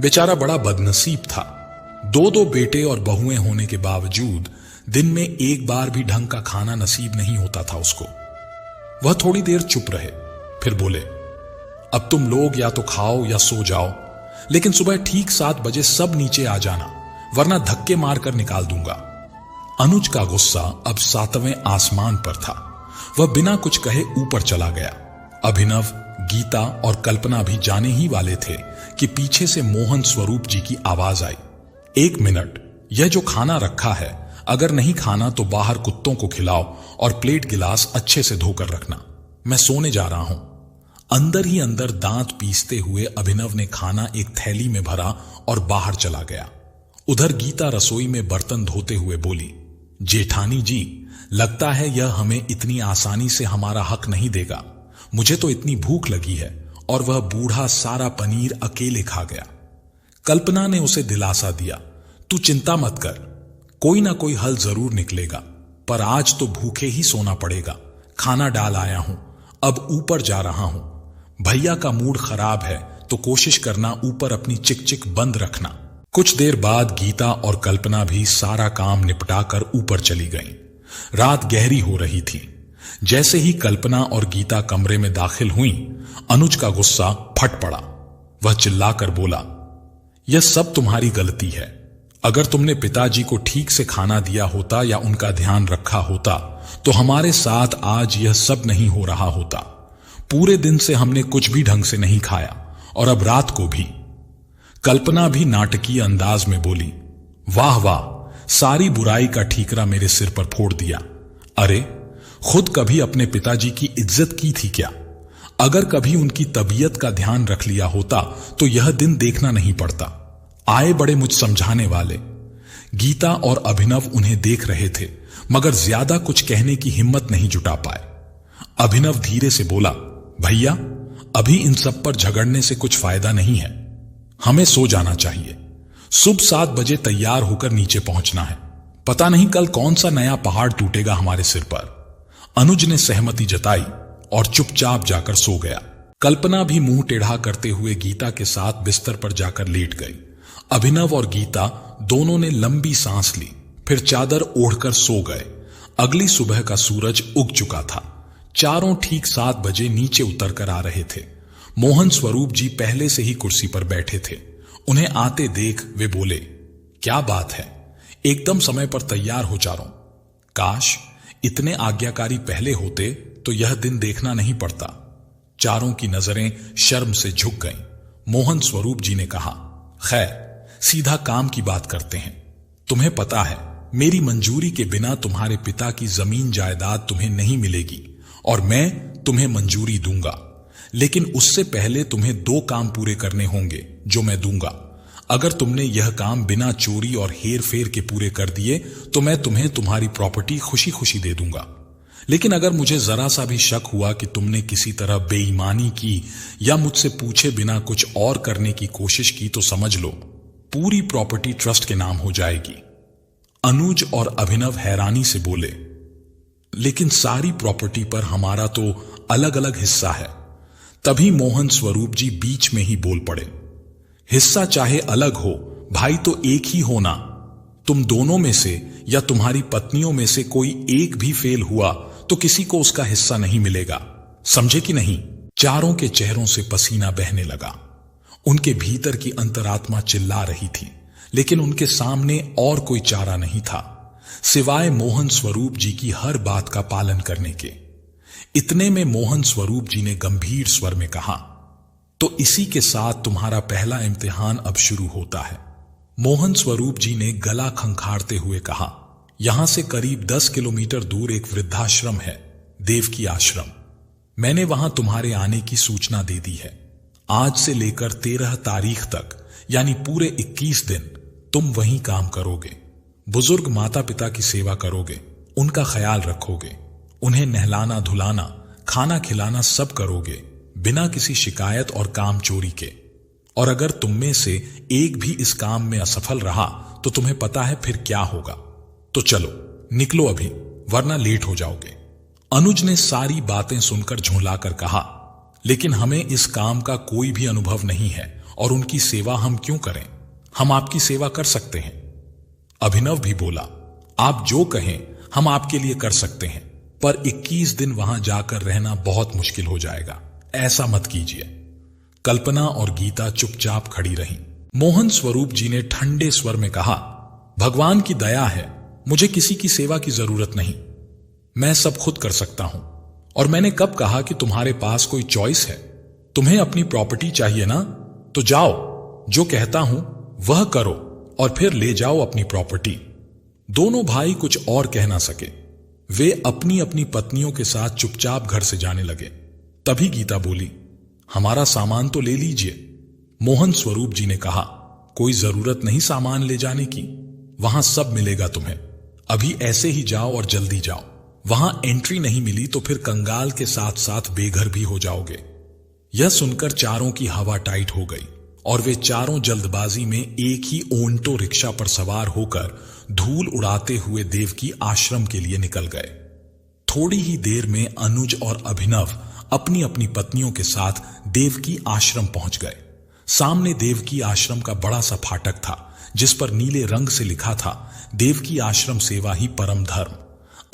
बेचारा बड़ा बदनसीब था। 2 बेटे और बहुएं होने के बावजूद दिन में एक बार भी ढंग का खाना नसीब नहीं होता था उसको। वह थोड़ी देर चुप रहे, फिर बोले, अब तुम लोग या तो खाओ या सो जाओ, लेकिन सुबह ठीक 7 बजे सब नीचे आ जाना, वरना धक्के मारकर निकाल दूंगा। अनुज का गुस्सा अब 7वें आसमान पर था। वह बिना कुछ कहे ऊपर चला गया। अभिनव, गीता और कल्पना भी जाने ही वाले थे कि पीछे से मोहन स्वरूप जी की आवाज आई, 1 मिनट, यह जो खाना रखा है, अगर नहीं खाना तो बाहर कुत्तों को खिलाओ और प्लेट गिलास अच्छे से धोकर रखना, मैं सोने जा रहा हूं। अंदर ही अंदर दांत पीसते हुए अभिनव ने खाना एक थैली में भरा और बाहर चला गया। उधर गीता रसोई में बर्तन धोते हुए बोली, जेठानी जी, लगता है यह हमें इतनी आसानी से हमारा हक नहीं देगा। मुझे तो इतनी भूख लगी है। और वह बूढ़ा सारा पनीर अकेले खा गया। कल्पना ने उसे दिलासा दिया, तू चिंता मत कर, कोई ना कोई हल जरूर निकलेगा, पर आज तो भूखे ही सोना पड़ेगा। खाना डाल आया हूं, अब ऊपर जा रहा हूं। भैया का मूड खराब है तो कोशिश करना ऊपर अपनी चिक चिक बंद रखना। कुछ देर बाद गीता और कल्पना भी सारा काम निपटाकर ऊपर चली गईं। रात गहरी हो रही थी। जैसे ही कल्पना और गीता कमरे में दाखिल हुईं, अनुज का गुस्सा फट पड़ा। वह चिल्लाकर बोला, यह सब तुम्हारी गलती है। अगर तुमने पिताजी को ठीक से खाना दिया होता या उनका ध्यान रखा होता तो हमारे साथ आज यह सब नहीं हो रहा होता। पूरे दिन से हमने कुछ भी ढंग से नहीं खाया और अब रात को भी। कल्पना भी नाटकीय अंदाज में बोली, वाह वाह, सारी बुराई का ठीकरा मेरे सिर पर फोड़ दिया। अरे, खुद कभी अपने पिताजी की इज्जत की थी क्या? अगर कभी उनकी तबीयत का ध्यान रख लिया होता तो यह दिन देखना नहीं पड़ता। आए बड़े मुझ समझाने वाले। गीता और अभिनव उन्हें देख रहे थे, मगर ज्यादा कुछ कहने की हिम्मत नहीं जुटा पाए। अभिनव धीरे से बोला, भैया, अभी इन सब पर झगड़ने से कुछ फायदा नहीं है। हमें सो जाना चाहिए। सुबह 7 बजे तैयार होकर नीचे पहुंचना है। पता नहीं कल कौन सा नया पहाड़ टूटेगा हमारे सिर पर। अनुज ने सहमति जताई और चुपचाप जाकर सो गया। कल्पना भी मुंह टेढ़ा करते हुए गीता के साथ बिस्तर पर जाकर लेट गई। अभिनव और गीता दोनों ने लंबी सांस ली, फिर चादर ओढ़कर सो गए। अगली सुबह का सूरज उग चुका था। चारों ठीक 7 बजे नीचे उतरकर आ रहे थे। मोहन स्वरूप जी पहले से ही कुर्सी पर बैठे थे। उन्हें आते देख वे बोले, क्या बात है, एकदम समय पर तैयार हो चारों। काश इतने आज्ञाकारी पहले होते तो यह दिन देखना नहीं पड़ता। चारों की नजरें शर्म से झुक गईं। मोहन स्वरूप जी ने कहा, खैर, सीधा काम की बात करते हैं। तुम्हें पता है, मेरी मंजूरी के बिना तुम्हारे पिता की जमीन जायदाद तुम्हें नहीं मिलेगी और मैं तुम्हें मंजूरी दूंगा। लेकिन उससे पहले तुम्हें 2 काम पूरे करने होंगे जो मैं दूंगा। अगर तुमने यह काम बिना चोरी और हेर फेर के पूरे कर दिए तो मैं तुम्हें तुम्हारी प्रॉपर्टी खुशी खुशी दे दूंगा। लेकिन अगर मुझे जरा सा भी शक हुआ कि तुमने किसी तरह बेईमानी की या मुझसे पूछे बिना कुछ और करने की कोशिश की तो समझ लो, पूरी प्रॉपर्टी ट्रस्ट के नाम हो जाएगी। अनुज और अभिनव हैरानी से बोले, लेकिन सारी प्रॉपर्टी पर हमारा तो अलग अलग हिस्सा है। तभी मोहन स्वरूप जी बीच में ही बोल पड़े, हिस्सा चाहे अलग हो, भाई तो एक ही होना। तुम दोनों में से या तुम्हारी पत्नियों में से कोई एक भी फेल हुआ तो किसी को उसका हिस्सा नहीं मिलेगा। समझे कि नहीं? चारों के चेहरों से पसीना बहने लगा। उनके भीतर की अंतरात्मा चिल्ला रही थी, लेकिन उनके सामने और कोई चारा नहीं था सिवाय मोहन स्वरूप जी की हर बात का पालन करने के। इतने में मोहन स्वरूप जी ने गंभीर स्वर में कहा, तो इसी के साथ तुम्हारा पहला इम्तिहान अब शुरू होता है। मोहन स्वरूप जी ने गला खंखारते हुए कहा, यहां से करीब 10 किलोमीटर दूर एक वृद्धाश्रम है, देवकी आश्रम। मैंने वहां तुम्हारे आने की सूचना दे दी है। आज से लेकर 13 तारीख तक यानी पूरे 21 दिन तुम वहीं काम करोगे। बुजुर्ग माता पिता की सेवा करोगे, उनका ख्याल रखोगे, उन्हें नहलाना धुलाना खाना खिलाना सब करोगे बिना किसी शिकायत और काम चोरी के। और अगर तुम में से एक भी इस काम में असफल रहा तो तुम्हें पता है फिर क्या होगा। तो चलो निकलो अभी, वरना लेट हो जाओगे। अनुज ने सारी बातें सुनकर झुंलाकर कहा, लेकिन हमें इस काम का कोई भी अनुभव नहीं है और उनकी सेवा हम क्यों करें? हम आपकी सेवा कर सकते हैं। अभिनव भी बोला, आप जो कहें हम आपके लिए कर सकते हैं, पर 21 दिन वहां जाकर रहना बहुत मुश्किल हो जाएगा। ऐसा मत कीजिए। कल्पना और गीता चुपचाप खड़ी रहीं। मोहन स्वरूप जी ने ठंडे स्वर में कहा, भगवान की दया है, मुझे किसी की सेवा की जरूरत नहीं। मैं सब खुद कर सकता हूं। और मैंने कब कहा कि तुम्हारे पास कोई चॉइस है? तुम्हें अपनी प्रॉपर्टी चाहिए ना, तो जाओ, जो कहता हूं वह करो और फिर ले जाओ अपनी प्रॉपर्टी। दोनों भाई कुछ और कह ना सके। वे अपनी अपनी पत्नियों के साथ चुपचाप घर से जाने लगे। तभी गीता बोली, हमारा सामान तो ले लीजिए। मोहन स्वरूप जी ने कहा, कोई जरूरत नहीं सामान ले जाने की, वहां सब मिलेगा तुम्हें। अभी ऐसे ही जाओ और जल्दी जाओ। वहां एंट्री नहीं मिली तो फिर कंगाल के साथ साथ बेघर भी हो जाओगे। यह सुनकर चारों की हवा टाइट हो गई और वे चारों जल्दबाजी में एक ही ओंटो रिक्शा पर सवार होकर धूल उड़ाते हुए देवकी आश्रम के लिए निकल गए। थोड़ी ही देर में अनुज और अभिनव अपनी अपनी पत्नियों के साथ देवकी आश्रम पहुंच गए। सामने देवकी आश्रम का बड़ा सा फाटक था जिस पर नीले रंग से लिखा था, देवकी आश्रम सेवा ही परम धर्म।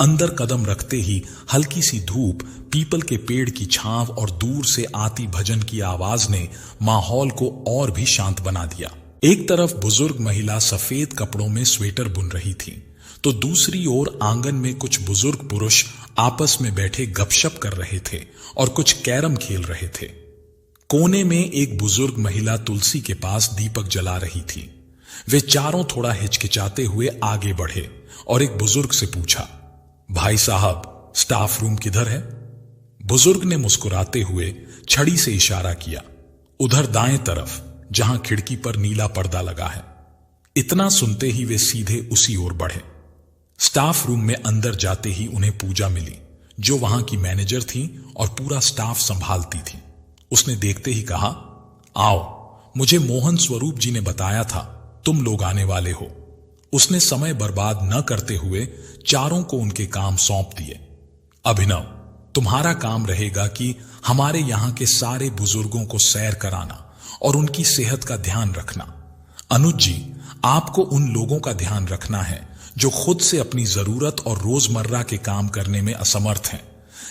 अंदर कदम रखते ही हल्की सी धूप, पीपल के पेड़ की छांव और दूर से आती भजन की आवाज ने माहौल को और भी शांत बना दिया। एक तरफ बुजुर्ग महिला सफेद कपड़ों में स्वेटर बुन रही थी, तो दूसरी ओर आंगन में कुछ बुजुर्ग पुरुष आपस में बैठे गपशप कर रहे थे और कुछ कैरम खेल रहे थे। कोने में एक बुजुर्ग महिला तुलसी के पास दीपक जला रही थी। वे चारों थोड़ा हिचकिचाते हुए आगे बढ़े और एक बुजुर्ग से पूछा, भाई साहब, स्टाफ रूम किधर है? बुजुर्ग ने मुस्कुराते हुए छड़ी से इशारा किया, उधर दाएं तरफ, जहां खिड़की पर नीला पर्दा लगा है। इतना सुनते ही वे सीधे उसी ओर बढ़े। स्टाफ रूम में अंदर जाते ही उन्हें पूजा मिली, जो वहां की मैनेजर थी और पूरा स्टाफ संभालती थी। उसने देखते ही कहा, आओ, मुझे मोहन स्वरूप जी ने बताया था तुम लोग आने वाले हो। उसने समय बर्बाद न करते हुए चारों को उनके काम सौंप दिए। अभिनव, तुम्हारा काम रहेगा कि हमारे यहां के सारे बुजुर्गों को सैर कराना और उनकी सेहत का ध्यान रखना। अनुज जी, आपको उन लोगों का ध्यान रखना है जो खुद से अपनी जरूरत और रोजमर्रा के काम करने में असमर्थ हैं,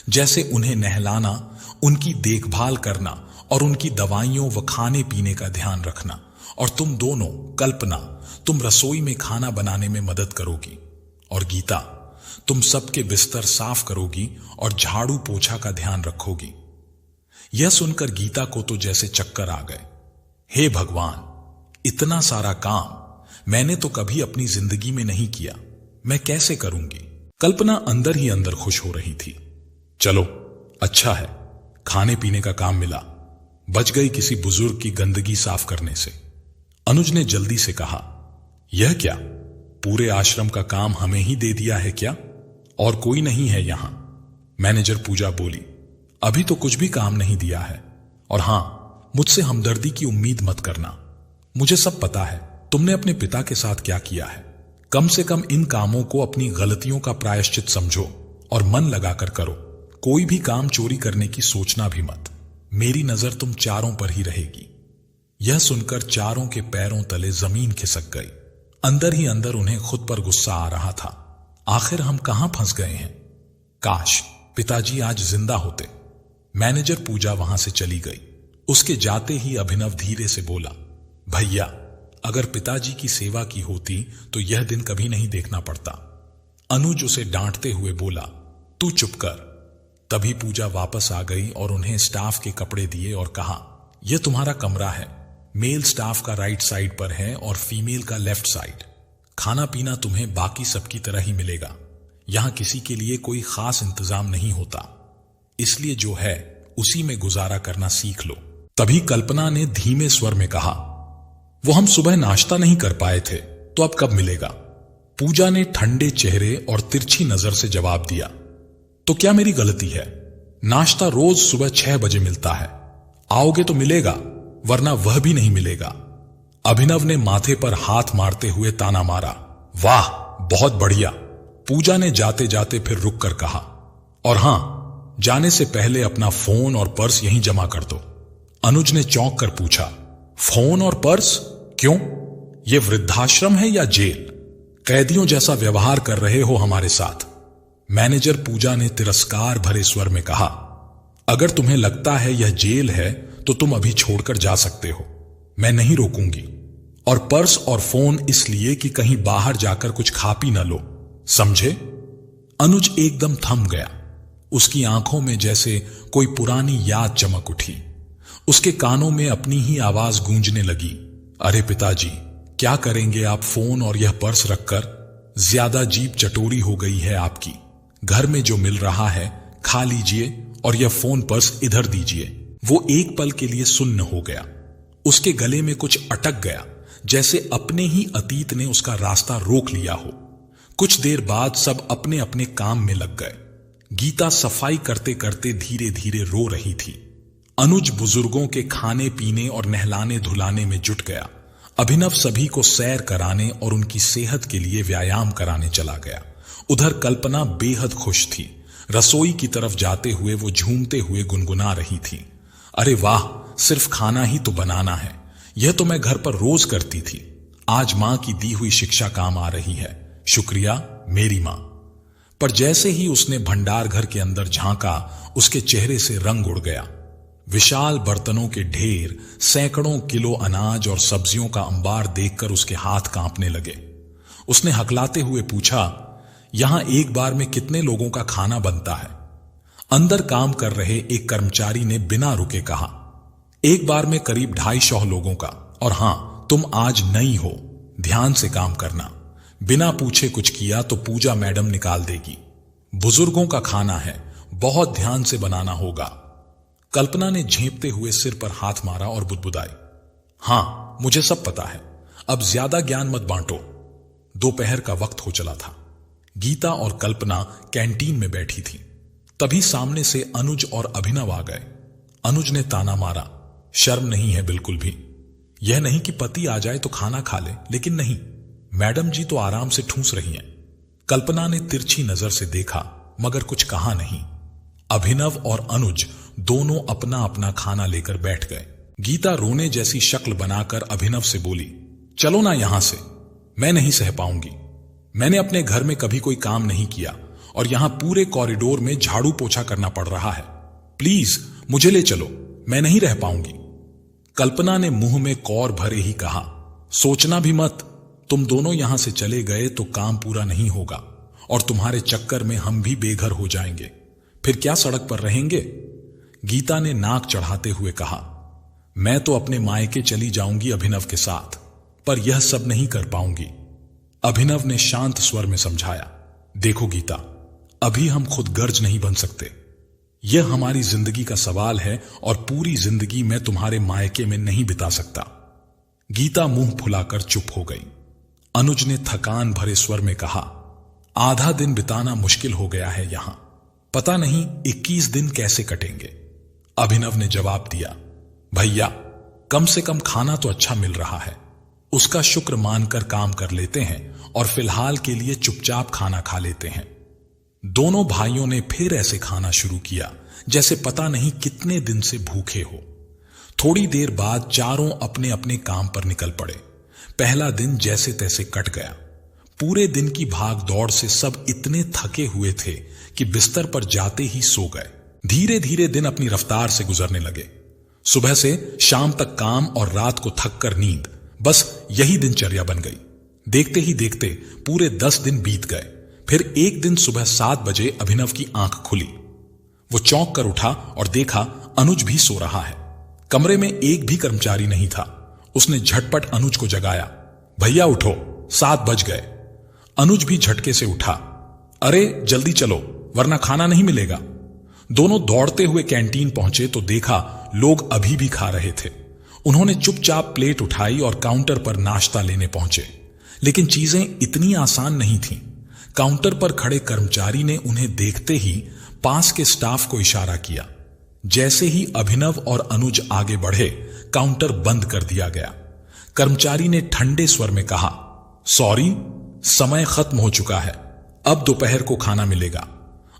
जैसे उन्हें नहलाना, उनकी देखभाल करना और उनकी दवाइयों व खाने पीने का ध्यान रखना। और तुम दोनों, कल्पना, तुम रसोई में खाना बनाने में मदद करोगी, और गीता, तुम सबके बिस्तर साफ करोगी और झाड़ू पोछा का ध्यान रखोगी। यह सुनकर गीता को तो जैसे चक्कर आ गए। हे भगवान, इतना सारा काम मैंने तो कभी अपनी जिंदगी में नहीं किया, मैं कैसे करूंगी? कल्पना अंदर ही अंदर खुश हो रही थी। चलो, अच्छा है, खाने पीने का काम मिला, बच गई किसी बुजुर्ग की गंदगी साफ करने से। अनुज ने जल्दी से कहा, यह क्या, पूरे आश्रम का काम हमें ही दे दिया है क्या? और कोई नहीं है यहां? मैनेजर पूजा बोली, अभी तो कुछ भी काम नहीं दिया है। और हां, मुझसे हमदर्दी की उम्मीद मत करना, मुझे सब पता है तुमने अपने पिता के साथ क्या किया है। कम से कम इन कामों को अपनी गलतियों का प्रायश्चित समझो और मन लगाकर करो। कोई भी काम चोरी करने की सोचना भी मत। मेरी नजर तुम चारों पर ही रहेगी। यह सुनकर चारों के पैरों तले जमीन खिसक गई। अंदर ही अंदर उन्हें खुद पर गुस्सा आ रहा था। आखिर हम कहां फंस गए हैं? काश पिताजी आज जिंदा होते। मैनेजर पूजा वहां से चली गई। उसके जाते ही अभिनव धीरे से बोला, भैया, अगर पिताजी की सेवा की होती तो यह दिन कभी नहीं देखना पड़ता। अनुज उसे डांटते हुए बोला, तू चुप कर। तभी पूजा वापस आ गई और उन्हें स्टाफ के कपड़े दिए और कहा, यह तुम्हारा कमरा है। मेल स्टाफ का राइट साइड पर है और फीमेल का लेफ्ट साइड। खाना पीना तुम्हें बाकी सबकी तरह ही मिलेगा। यहां किसी के लिए कोई खास इंतजाम नहीं होता, इसलिए जो है उसी में गुजारा करना सीख लो। तभी कल्पना ने धीमे स्वर में कहा, वो हम सुबह नाश्ता नहीं कर पाए थे, तो अब कब मिलेगा? पूजा ने ठंडे चेहरे और तिरछी नजर से जवाब दिया, तो क्या मेरी गलती है? नाश्ता रोज सुबह 6 बजे मिलता है। आओगे तो मिलेगा, वरना वह भी नहीं मिलेगा। अभिनव ने माथे पर हाथ मारते हुए ताना मारा। वाह, बहुत बढ़िया। पूजा ने जाते जाते फिर रुक कर कहा, और हां, जाने से पहले अपना फोन और पर्स यहीं जमा कर दो। अनुज ने चौंक कर पूछा, फोन और पर्स? क्यों? यह वृद्धाश्रम है या जेल? कैदियों जैसा व्यवहार कर रहे हो हमारे साथ। मैनेजर पूजा ने तिरस्कार भरे स्वर में कहा, अगर तुम्हें लगता है यह जेल है तो तुम अभी छोड़कर जा सकते हो, मैं नहीं रोकूंगी। और पर्स और फोन इसलिए कि कहीं बाहर जाकर कुछ खा पी न लो, समझे? अनुज एकदम थम गया। उसकी आंखों में जैसे कोई पुरानी याद चमक उठी। उसके कानों में अपनी ही आवाज गूंजने लगी, अरे पिताजी, क्या करेंगे आप फोन और यह पर्स रखकर? ज्यादा जीभ चटोरी हो गई है आपकी। घर में जो मिल रहा है खा लीजिए और यह फोन पर्स इधर दीजिए। वो एक पल के लिए सुन्न हो गया। उसके गले में कुछ अटक गया, जैसे अपने ही अतीत ने उसका रास्ता रोक लिया हो। कुछ देर बाद सब अपने अपने काम में लग गए। गीता सफाई करते करते धीरे धीरे रो रही थी। अनुज बुजुर्गों के खाने पीने और नहलाने धुलाने में जुट गया। अभिनव सभी को सैर कराने और उनकी सेहत के लिए व्यायाम कराने चला गया। उधर कल्पना बेहद खुश थी। रसोई की तरफ जाते हुए वो झूमते हुए गुनगुना रही थी, अरे वाह, सिर्फ खाना ही तो बनाना है, यह तो मैं घर पर रोज करती थी। आज मां की दी हुई शिक्षा काम आ रही है, शुक्रिया मेरी मां। पर जैसे ही उसने भंडार घर के अंदर झांका, उसके चेहरे से रंग उड़ गया। विशाल बर्तनों के ढेर, सैकड़ों किलो अनाज और सब्जियों का अंबार देखकर उसके हाथ कांपने लगे। उसने हकलाते हुए पूछा, यहां एक बार में कितने लोगों का खाना बनता है? अंदर काम कर रहे एक कर्मचारी ने बिना रुके कहा, एक बार में करीब 250 लोगों का। और हां, तुम आज नई हो, ध्यान से काम करना। बिना पूछे कुछ किया तो पूजा मैडम निकाल देगी। बुजुर्गों का खाना है, बहुत ध्यान से बनाना होगा। कल्पना ने झेंपते हुए सिर पर हाथ मारा और बुदबुदाई, हां मुझे सब पता है, अब ज्यादा ज्ञान मत बांटो। दोपहर का वक्त हो चला था। गीता और कल्पना कैंटीन में बैठी थी। तभी सामने से अनुज और अभिनव आ गए। अनुज ने ताना मारा, शर्म नहीं है बिल्कुल भी। यह नहीं कि पति आ जाए तो खाना खा ले, लेकिन नहीं, मैडम जी तो आराम से ठूंस रही हैं। कल्पना ने तिरछी नजर से देखा, मगर कुछ कहा नहीं। अभिनव और अनुज दोनों अपना अपना खाना लेकर बैठ गए। गीता रोने जैसी शक्ल बनाकर अभिनव से बोली, चलो ना यहां से, मैं नहीं सह पाऊंगी। मैंने अपने घर में कभी कोई काम नहीं किया और यहां पूरे कॉरिडोर में झाड़ू पोछा करना पड़ रहा है। प्लीज मुझे ले चलो, मैं नहीं रह पाऊंगी। कल्पना ने मुंह में कौर भरे ही कहा, सोचना भी मत, तुम दोनों यहां से चले गए तो काम पूरा नहीं होगा और तुम्हारे चक्कर में हम भी बेघर हो जाएंगे। फिर क्या सड़क पर रहेंगे? गीता ने नाक चढ़ाते हुए कहा, मैं तो अपने मायके चली जाऊंगी अभिनव के साथ, पर यह सब नहीं कर पाऊंगी। अभिनव ने शांत स्वर में समझाया, देखो गीता, अभी हम खुद गर्ज नहीं बन सकते। यह हमारी जिंदगी का सवाल है और पूरी जिंदगी मैं तुम्हारे मायके में नहीं बिता सकता। गीता मुंह फुलाकर चुप हो गई। अनुज ने थकान भरे स्वर में कहा, आधा दिन बिताना मुश्किल हो गया है यहां, पता नहीं 21 दिन कैसे कटेंगे। अभिनव ने जवाब दिया, भैया कम से कम खाना तो अच्छा मिल रहा है, उसका शुक्र मानकर काम कर लेते हैं और फिलहाल के लिए चुपचाप खाना खा लेते हैं। दोनों भाइयों ने फिर ऐसे खाना शुरू किया जैसे पता नहीं कितने दिन से भूखे हो। थोड़ी देर बाद चारों अपने अपने काम पर निकल पड़े। पहला दिन जैसे तैसे कट गया। पूरे दिन की भाग दौड़ से सब इतने थके हुए थे कि बिस्तर पर जाते ही सो गए। धीरे धीरे दिन अपनी रफ्तार से गुजरने लगे। सुबह से शाम तक काम और रात को थक कर नींद, बस यही दिनचर्या बन गई। देखते ही देखते पूरे 10 दिन बीत गए। फिर एक दिन सुबह 7 बजे अभिनव की आंख खुली। वो चौंक कर उठा और देखा अनुज भी सो रहा है। कमरे में एक भी कर्मचारी नहीं था। उसने झटपट अनुज को जगाया, भैया उठो, 7 बज गए। अनुज भी झटके से उठा, अरे जल्दी चलो वरना खाना नहीं मिलेगा। दोनों दौड़ते हुए कैंटीन पहुंचे तो देखा लोग अभी भी खा रहे थे। उन्होंने चुपचाप प्लेट उठाई और काउंटर पर नाश्ता लेने पहुंचे। लेकिन चीजें इतनी आसान नहीं थीं। काउंटर पर खड़े कर्मचारी ने उन्हें देखते ही पास के स्टाफ को इशारा किया। जैसे ही अभिनव और अनुज आगे बढ़े, काउंटर बंद कर दिया गया। कर्मचारी ने ठंडे स्वर में कहा, सॉरी, समय खत्म हो चुका है, अब दोपहर को खाना मिलेगा।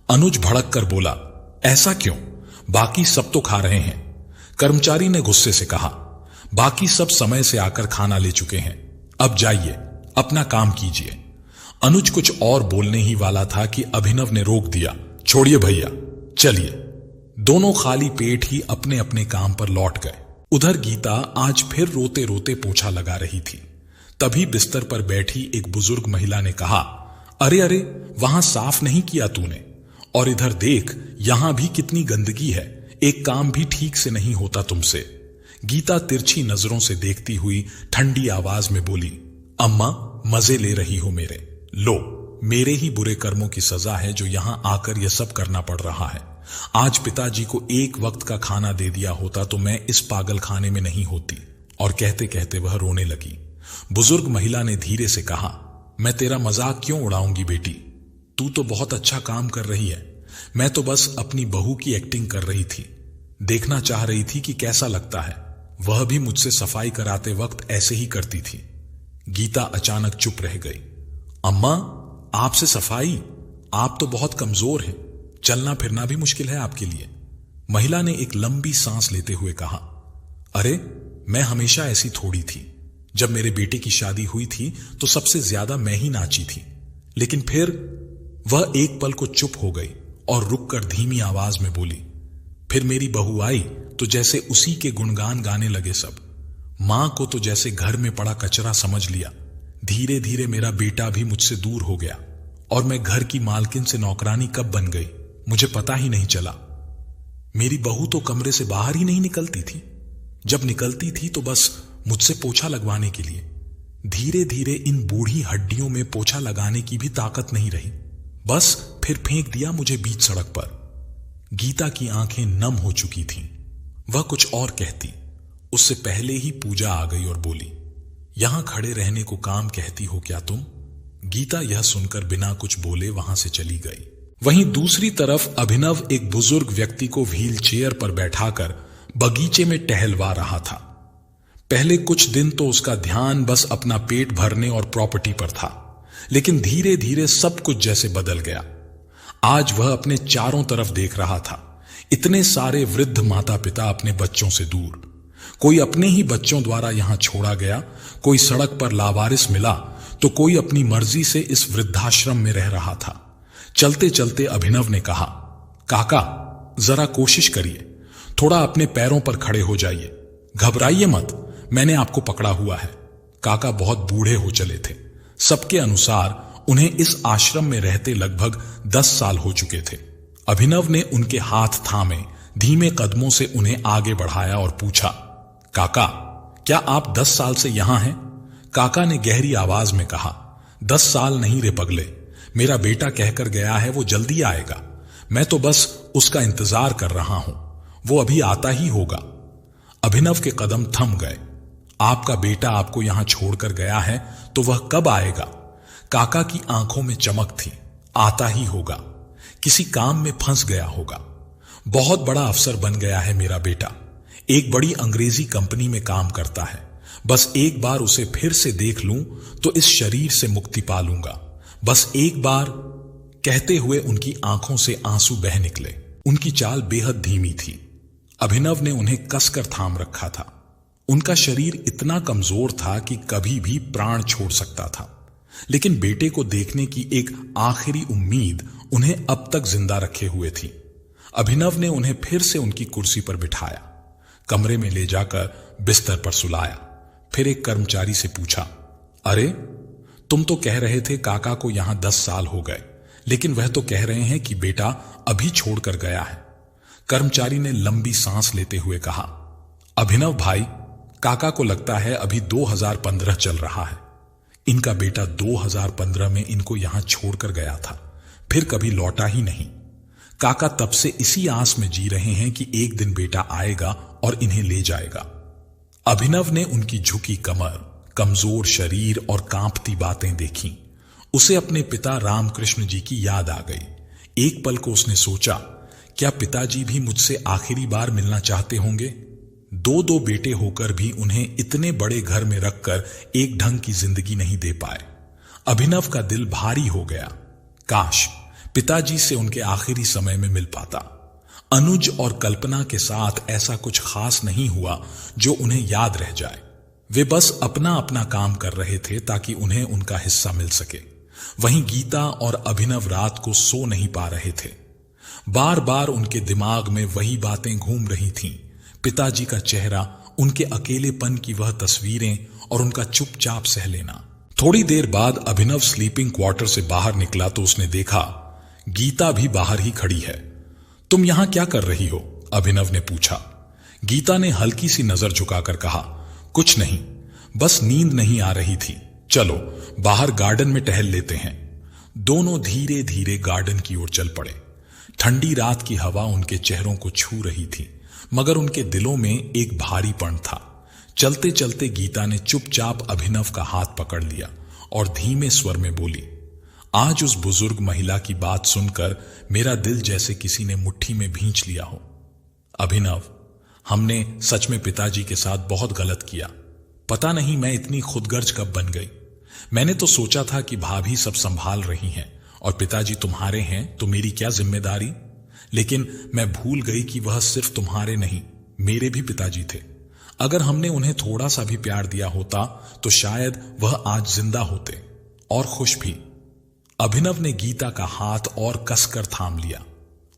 अनुज भड़क कर बोला, ऐसा क्यों? बाकी सब तो खा रहे हैं। कर्मचारी ने गुस्से से कहा, बाकी सब समय से आकर खाना ले चुके हैं, अब जाइए अपना काम कीजिए। अनुज कुछ और बोलने ही वाला था कि अभिनव ने रोक दिया, छोड़िए भैया, चलिए। दोनों खाली पेट ही अपने अपने काम पर लौट गए। उधर गीता आज फिर रोते रोते पोछा लगा रही थी। तभी बिस्तर पर बैठी एक बुजुर्ग महिला ने कहा, अरे अरे, वहां साफ नहीं किया तूने, और इधर देख यहां भी कितनी गंदगी है, एक काम भी ठीक से नहीं होता तुमसे। गीता तिरछी नजरों से देखती हुई ठंडी आवाज में बोली, अम्मा मजे ले रही हो मेरे, लो मेरे ही बुरे कर्मों की सजा है जो यहां आकर यह सब करना पड़ रहा है। आज पिताजी को एक वक्त का खाना दे दिया होता तो मैं इस पागल खाने में नहीं होती। और कहते कहते वह रोने लगी। बुजुर्ग महिला ने धीरे से कहा, मैं तेरा मजाक क्यों उड़ाऊंगी बेटी, तू तो बहुत अच्छा काम कर रही है, मैं तो बस अपनी बहू की एक्टिंग कर रही थी। देखना चाह रही थी कि कैसा लगता है। वह भी मुझसे सफाई कराते वक्त ऐसे ही करती थी। गीता अचानक चुप रह गई। अम्मा, आपसे सफाई? आप तो बहुत कमजोर हैं, चलना फिरना भी मुश्किल है आपके लिए। महिला ने एक लंबी सांस लेते हुए कहा, अरे मैं हमेशा ऐसी थोड़ी थी। जब मेरे बेटे की शादी हुई थी तो सबसे ज्यादा मैं ही नाची थी। लेकिन फिर वह एक पल को चुप हो गई और रुककर धीमी आवाज में बोली, फिर मेरी बहू आई तो जैसे उसी के गुणगान गाने लगे सब। मां को तो जैसे घर में पड़ा कचरा समझ लिया। धीरे धीरे मेरा बेटा भी मुझसे दूर हो गया और मैं घर की मालकिन से नौकरानी कब बन गई मुझे पता ही नहीं चला। मेरी बहू तो कमरे से बाहर ही नहीं निकलती थी। जब निकलती थी तो बस मुझसे पोछा लगवाने के लिए। धीरे धीरे इन बूढ़ी हड्डियों में पोछा लगाने की भी ताकत नहीं रही। बस फिर फेंक दिया मुझे बीच सड़क पर। गीता की आंखें नम हो चुकी थीं। वह कुछ और कहती, उससे पहले ही पूजा आ गई और बोली, यहां खड़े रहने को काम कहती हो क्या तुम? गीता यह सुनकर बिना कुछ बोले वहां से चली गई। वहीं दूसरी तरफ अभिनव एक बुजुर्ग व्यक्ति को व्हील चेयर पर बैठाकर बगीचे में टहलवा रहा था। पहले कुछ दिन तो उसका ध्यान बस अपना पेट भरने और प्रॉपर्टी पर था, लेकिन धीरे धीरे सब कुछ जैसे बदल गया। आज वह अपने चारों तरफ देख रहा था। इतने सारे वृद्ध माता पिता अपने बच्चों से दूर। कोई अपने ही बच्चों द्वारा यहां छोड़ा गया, कोई सड़क पर लावारिस मिला तो कोई अपनी मर्जी से इस वृद्धाश्रम में रह रहा था। चलते चलते अभिनव ने कहा, काका जरा कोशिश करिए, थोड़ा अपने पैरों पर खड़े हो जाइए, घबराइए मत, मैंने आपको पकड़ा हुआ है। काका बहुत बूढ़े हो चले थे। सबके अनुसार उन्हें इस आश्रम में रहते लगभग 10 साल हो चुके थे। अभिनव ने उनके हाथ थामे धीमे कदमों से उन्हें आगे बढ़ाया और पूछा, काका क्या आप 10 साल से यहां हैं? काका ने गहरी आवाज में कहा, 10 साल नहीं रे पगले, मेरा बेटा कहकर गया है वो जल्दी आएगा। मैं तो बस उसका इंतजार कर रहा हूं, वो अभी आता ही होगा। अभिनव के कदम थम गए। आपका बेटा आपको यहां छोड़कर गया है तो वह कब आएगा? काका की आंखों में चमक थी। आता ही होगा, किसी काम में फंस गया होगा। बहुत बड़ा अफसर बन गया है मेरा बेटा, एक बड़ी अंग्रेजी कंपनी में काम करता है। बस एक बार उसे फिर से देख लूं तो इस शरीर से मुक्ति पा लूंगा, बस एक बार। कहते हुए उनकी आंखों से आंसू बह निकले। उनकी चाल बेहद धीमी थी। अभिनव ने उन्हें कसकर थाम रखा था। उनका शरीर इतना कमजोर था कि कभी भी प्राण छोड़ सकता था, लेकिन बेटे को देखने की एक आखिरी उम्मीद उन्हें अब तक जिंदा रखे हुए थी। अभिनव ने उन्हें फिर से उनकी कुर्सी पर बिठाया, कमरे में ले जाकर बिस्तर पर सुलाया। फिर एक कर्मचारी से पूछा, अरे तुम तो कह रहे थे काका को यहां 10 साल हो गए, लेकिन वह तो कह रहे हैं कि बेटा अभी छोड़कर गया है। कर्मचारी ने लंबी सांस लेते हुए कहा, अभिनव भाई, काका को लगता है अभी 2015 चल रहा है। इनका बेटा 2015 में इनको यहां छोड़कर गया था, फिर कभी लौटा ही नहीं। काका तब से इसी आस में जी रहे हैं कि एक दिन बेटा आएगा और इन्हें ले जाएगा। अभिनव ने उनकी झुकी कमर, कमजोर शरीर और कांपती बातें देखी। उसे अपने पिता रामकृष्ण जी की याद आ गई। एक पल को उसने सोचा, क्या पिताजी भी मुझसे आखिरी बार मिलना चाहते होंगे? दो बेटे होकर भी उन्हें इतने बड़े घर में रखकर एक ढंग की जिंदगी नहीं दे पाए। अभिनव का दिल भारी हो गया। काश पिताजी से उनके आखिरी समय में मिल पाता। अनुज और कल्पना के साथ ऐसा कुछ खास नहीं हुआ जो उन्हें याद रह जाए। वे बस अपना अपना काम कर रहे थे ताकि उन्हें उनका हिस्सा मिल सके। वहीं गीता और अभिनव रात को सो नहीं पा रहे थे। बार बार उनके दिमाग में वही बातें घूम रही थीं। पिताजी का चेहरा, उनके अकेलेपन की वह तस्वीरें और उनका चुपचाप सह लेना। थोड़ी देर बाद अभिनव स्लीपिंग क्वार्टर से बाहर निकला तो उसने देखा गीता भी बाहर ही खड़ी है। तुम यहां क्या कर रही हो? अभिनव ने पूछा। गीता ने हल्की सी नजर झुकाकर कहा, कुछ नहीं, बस नींद नहीं आ रही थी, चलो बाहर गार्डन में टहल लेते हैं। दोनों धीरे धीरे गार्डन की ओर चल पड़े। ठंडी रात की हवा उनके चेहरों को छू रही थी, मगर उनके दिलों में एक भारीपन था। चलते चलते गीता ने चुपचाप अभिनव का हाथ पकड़ लिया और धीमे स्वर में बोली, आज उस बुजुर्ग महिला की बात सुनकर मेरा दिल जैसे किसी ने मुट्ठी में भींच लिया हो। अभिनव, हमने सच में पिताजी के साथ बहुत गलत किया। पता नहीं मैं इतनी खुदगर्ज कब बन गई। मैंने तो सोचा था कि भाभी सब संभाल रही हैं और पिताजी तुम्हारे हैं तो मेरी क्या जिम्मेदारी। लेकिन मैं भूल गई कि वह सिर्फ तुम्हारे नहीं, मेरे भी पिताजी थे। अगर हमने उन्हें थोड़ा सा भी प्यार दिया होता तो शायद वह आज जिंदा होते और खुश भी। अभिनव ने गीता का हाथ और कसकर थाम लिया।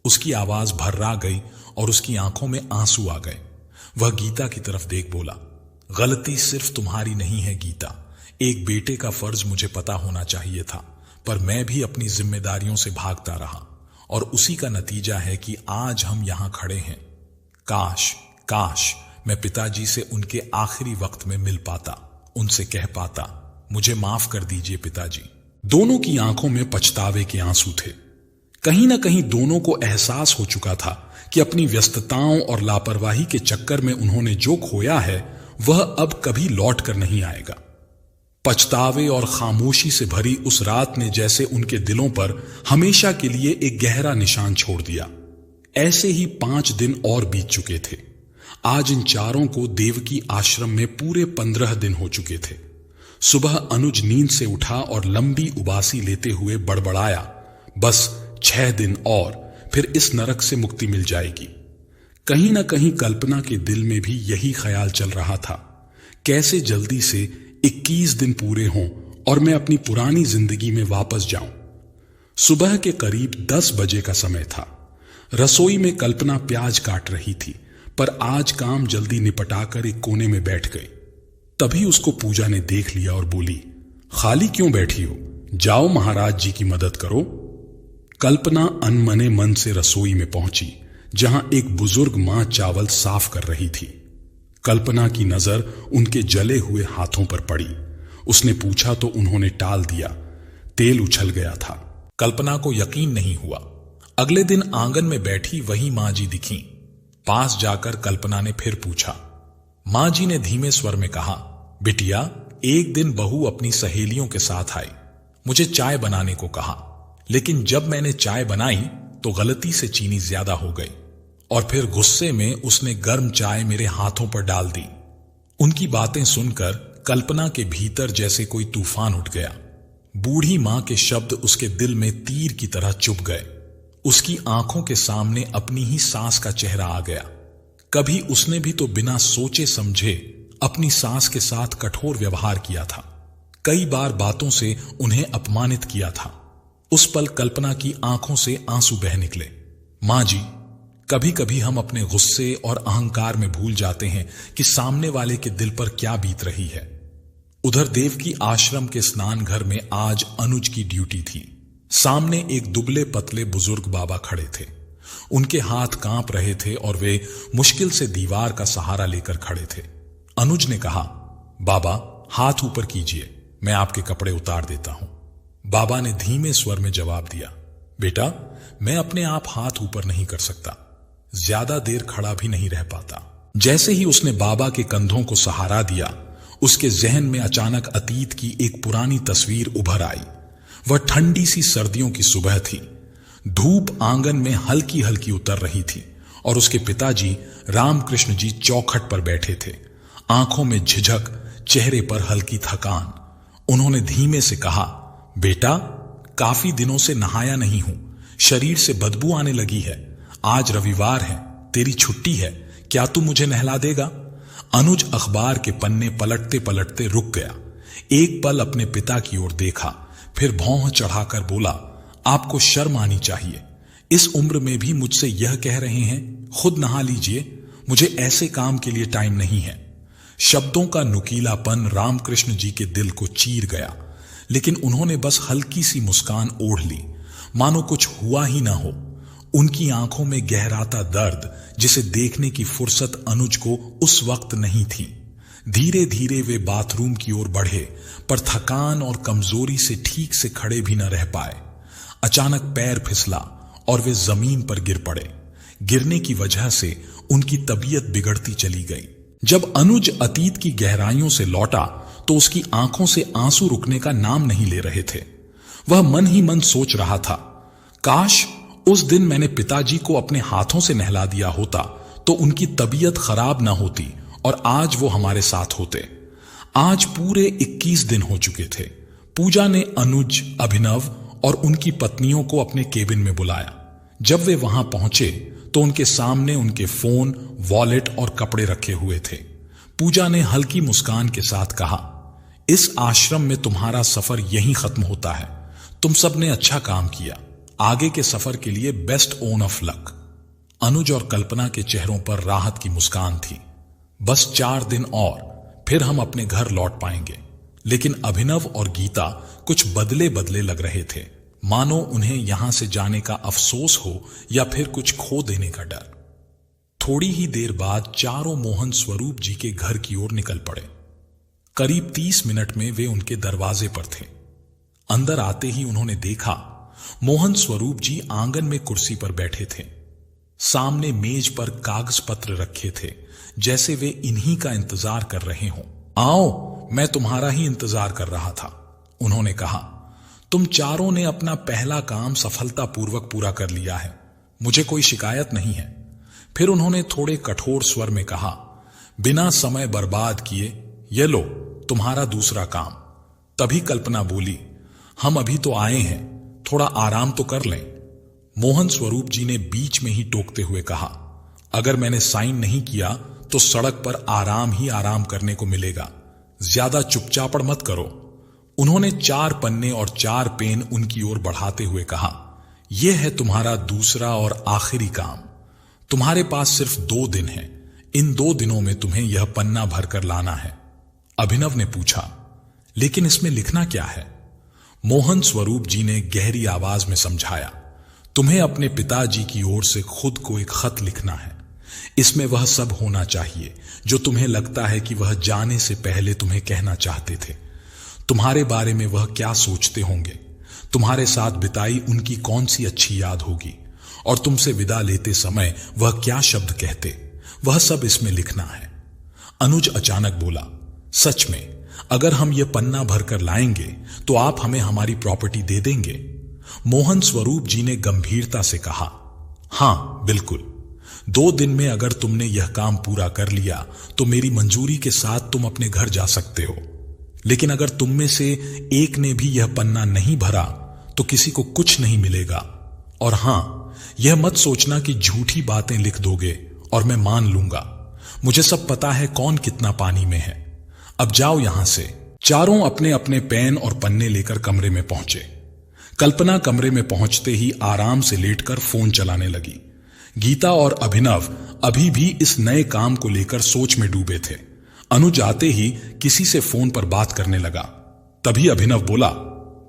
उसकी आवाज भर्रा गई और उसकी आंखों में आंसू आ गए। वह गीता की तरफ देख बोला, गलती सिर्फ तुम्हारी नहीं है गीता। एक बेटे का फर्ज मुझे पता होना चाहिए था, पर मैं भी अपनी जिम्मेदारियों से भागता रहा और उसी का नतीजा है कि आज हम यहां खड़े हैं। काश काश मैं पिताजी से उनके आखिरी वक्त में मिल पाता, उनसे कह पाता, मुझे माफ कर दीजिए पिताजी। दोनों की आंखों में पछतावे के आंसू थे। कहीं ना कहीं दोनों को एहसास हो चुका था कि अपनी व्यस्तताओं और लापरवाही के चक्कर में उन्होंने जो खोया है वह अब कभी लौट कर नहीं आएगा। पछतावे और खामोशी से भरी उस रात ने जैसे उनके दिलों पर हमेशा के लिए एक गहरा निशान छोड़ दिया। ऐसे ही 5 दिन और बीत चुके थे। आज इन चारों को देवकी आश्रम में पूरे 15 दिन हो चुके थे। सुबह अनुज नींद से उठा और लंबी उबासी लेते हुए बड़बड़ाया, बस 6 दिन और फिर इस नरक से मुक्ति मिल जाएगी। कहीं ना कहीं कल्पना के दिल में भी यही ख्याल चल रहा था, कैसे जल्दी से 21 दिन पूरे हों और मैं अपनी पुरानी जिंदगी में वापस जाऊं। सुबह के करीब 10 बजे का समय था। रसोई में कल्पना प्याज काट रही थी, पर आज काम जल्दी निपटाकर एक कोने में बैठ गई। तभी उसको पूजा ने देख लिया और बोली, खाली क्यों बैठी हो, जाओ महाराज जी की मदद करो। कल्पना अनमने मन से रसोई में पहुंची, जहां एक बुजुर्ग मां चावल साफ कर रही थी। कल्पना की नजर उनके जले हुए हाथों पर पड़ी। उसने पूछा तो उन्होंने टाल दिया। तेल उछल गया था। कल्पना को यकीन नहीं हुआ। अगले दिन आंगन में बैठी वही मां जी दिखी। पास जाकर कल्पना ने फिर पूछा। मां जी ने धीमे स्वर में कहा, बिटिया, एक दिन बहू अपनी सहेलियों के साथ आई, मुझे चाय बनाने को कहा, लेकिन जब मैंने चाय बनाई तो गलती से चीनी ज्यादा हो गई और फिर गुस्से में उसने गर्म चाय मेरे हाथों पर डाल दी। उनकी बातें सुनकर कल्पना के भीतर जैसे कोई तूफान उठ गया। बूढ़ी मां के शब्द उसके दिल में तीर की तरह चुभ गए। उसकी आंखों के सामने अपनी ही सास का चेहरा आ गया। कभी उसने भी तो बिना सोचे समझे अपनी सास के साथ कठोर व्यवहार किया था। कई बार बातों से उन्हें अपमानित किया था। उस पल कल्पना की आंखों से आंसू बह निकले। मां जी, कभी कभी हम अपने गुस्से और अहंकार में भूल जाते हैं कि सामने वाले के दिल पर क्या बीत रही है। उधर देवकी आश्रम के स्नान घर में आज अनुज की ड्यूटी थी। सामने एक दुबले पतले बुजुर्ग बाबा खड़े थे। उनके हाथ कांप रहे थे और वे मुश्किल से दीवार का सहारा लेकर खड़े थे। अनुज ने कहा, बाबा हाथ ऊपर कीजिए, मैं आपके कपड़े उतार देता हूं। बाबा ने धीमे स्वर में जवाब दिया, बेटा, मैं अपने आप हाथ ऊपर नहीं कर सकता, ज्यादा देर खड़ा भी नहीं रह पाता। जैसे ही उसने बाबा के कंधों को सहारा दिया, उसके जहन में अचानक अतीत की एक पुरानी तस्वीर उभर आई। वह ठंडी सी सर्दियों की सुबह थी। धूप आंगन में हल्की हल्की उतर रही थी और उसके पिताजी रामकृष्ण जी चौखट पर बैठे थे, आंखों में झिझक, चेहरे पर हल्की थकान। उन्होंने धीमे से कहा, बेटा, काफी दिनों से नहाया नहीं हूं, शरीर से बदबू आने लगी है। आज रविवार है, तेरी छुट्टी है, क्या तू मुझे नहला देगा? अनुज अखबार के पन्ने पलटते पलटते रुक गया। एक पल अपने पिता की ओर देखा, फिर भौं चढ़ाकर बोला, आपको शर्म आनी चाहिए। इस उम्र में भी मुझसे यह कह रहे हैं, खुद नहा लीजिए, मुझे ऐसे काम के लिए टाइम नहीं है। शब्दों का नुकीलापन रामकृष्ण जी के दिल को चीर गया, लेकिन उन्होंने बस हल्की सी मुस्कान ओढ़ ली, मानो कुछ हुआ ही ना हो। उनकी आंखों में गहराता दर्द, जिसे देखने की फुर्सत अनुज को उस वक्त नहीं थी। धीरे धीरे वे बाथरूम की ओर बढ़े, पर थकान और कमजोरी से ठीक से खड़े भी न रह पाए। अचानक पैर फिसला और वे जमीन पर गिर पड़े। गिरने की वजह से उनकी तबीयत बिगड़ती चली गई। जब अनुज अतीत की गहराइयों से लौटा तो उसकी आंखों से आंसू रुकने का नाम नहीं ले रहे थे। वह मन ही मन सोच रहा था, काश उस दिन मैंने पिताजी को अपने हाथों से नहला दिया होता तो उनकी तबीयत खराब ना होती और आज वो हमारे साथ होते। आज पूरे 21 दिन हो चुके थे। पूजा ने अनुज, अभिनव और उनकी पत्नियों को अपने केबिन में बुलाया। जब वे वहां पहुंचे तो उनके सामने उनके फोन, वॉलेट और कपड़े रखे हुए थे। पूजा ने हल्की मुस्कान के साथ कहा, इस आश्रम में तुम्हारा सफर यहीं खत्म होता है। तुम सब ने अच्छा काम किया। आगे के सफर के लिए बेस्ट ओन ऑफ लक। अनुज और कल्पना के चेहरों पर राहत की मुस्कान थी। बस 4 दिन और फिर हम अपने घर लौट पाएंगे। लेकिन अभिनव और गीता कुछ बदले बदले लग रहे थे, मानो उन्हें यहां से जाने का अफसोस हो या फिर कुछ खो देने का डर। थोड़ी ही देर बाद चारों मोहन स्वरूप जी के घर की ओर निकल पड़े। करीब 30 मिनट में वे उनके दरवाजे पर थे। अंदर आते ही उन्होंने देखा मोहन स्वरूप जी आंगन में कुर्सी पर बैठे थे। सामने मेज पर कागज पत्र रखे थे, जैसे वे इन्हीं का इंतजार कर रहे हों। आओ, मैं तुम्हारा ही इंतजार कर रहा था, उन्होंने कहा। तुम चारों ने अपना पहला काम सफलतापूर्वक पूरा कर लिया है। मुझे कोई शिकायत नहीं है। फिर उन्होंने थोड़े कठोर स्वर में कहा, बिना समय बर्बाद किए ये लो तुम्हारा दूसरा काम। तभी कल्पना बोली, हम अभी तो आए हैं, थोड़ा आराम तो कर लें। मोहन स्वरूप जी ने बीच में ही टोकते हुए कहा, अगर मैंने साइन नहीं किया तो सड़क पर आराम ही आराम करने को मिलेगा। ज्यादा चुपचापड़ मत करो। उन्होंने 4 पन्ने और 4 पेन उनकी ओर बढ़ाते हुए कहा, यह है तुम्हारा दूसरा और आखिरी काम। तुम्हारे पास सिर्फ 2 दिन हैं। इन 2 दिनों में तुम्हें यह पन्ना भरकर लाना है। अभिनव ने पूछा, लेकिन इसमें लिखना क्या है? मोहन स्वरूप जी ने गहरी आवाज में समझाया, तुम्हें अपने पिताजी की ओर से खुद को एक खत लिखना है। इसमें वह सब होना चाहिए जो तुम्हें लगता है कि वह जाने से पहले तुम्हें कहना चाहते थे। तुम्हारे बारे में वह क्या सोचते होंगे, तुम्हारे साथ बिताई उनकी कौन सी अच्छी याद होगी, और तुमसे विदा लेते समय वह क्या शब्द कहते, वह सब इसमें लिखना है। अनुज अचानक बोला, सच में अगर हम यह पन्ना भरकर लाएंगे तो आप हमें हमारी प्रॉपर्टी दे देंगे? मोहन स्वरूप जी ने गंभीरता से कहा, हां बिल्कुल। 2 दिन में अगर तुमने यह काम पूरा कर लिया तो मेरी मंजूरी के साथ तुम अपने घर जा सकते हो। लेकिन अगर तुम में से एक ने भी यह पन्ना नहीं भरा तो किसी को कुछ नहीं मिलेगा। और हां, यह मत सोचना कि झूठी बातें लिख दोगे और मैं मान लूंगा। मुझे सब पता है कौन कितना पानी में है। अब जाओ यहां से। चारों अपने अपने पेन और पन्ने लेकर कमरे में पहुंचे। कल्पना कमरे में पहुंचते ही आराम से लेटकर फोन चलाने लगी। गीता और अभिनव अभी भी इस नए काम को लेकर सोच में डूबे थे। अनुज आते ही किसी से फोन पर बात करने लगा। तभी अभिनव बोला,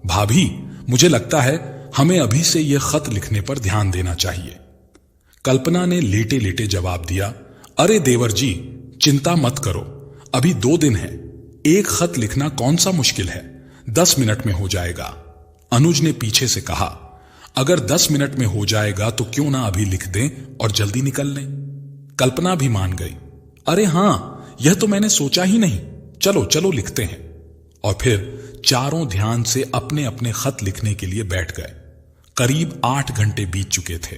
भाभी, मुझे लगता है हमें अभी से यह खत लिखने पर ध्यान देना चाहिए। कल्पना ने लेटे लेटे जवाब दिया, अरे देवर जी, चिंता मत करो, अभी 2 दिन है। एक खत लिखना कौन सा मुश्किल है, 10 मिनट में हो जाएगा। अनुज ने पीछे से कहा, अगर 10 मिनट में हो जाएगा तो क्यों ना अभी लिख दें और जल्दी निकल लें। कल्पना भी मान गई, अरे हां, यह तो मैंने सोचा ही नहीं, चलो चलो लिखते हैं। और फिर चारों ध्यान से अपने अपने खत लिखने के लिए बैठ गए। करीब 8 घंटे बीत चुके थे।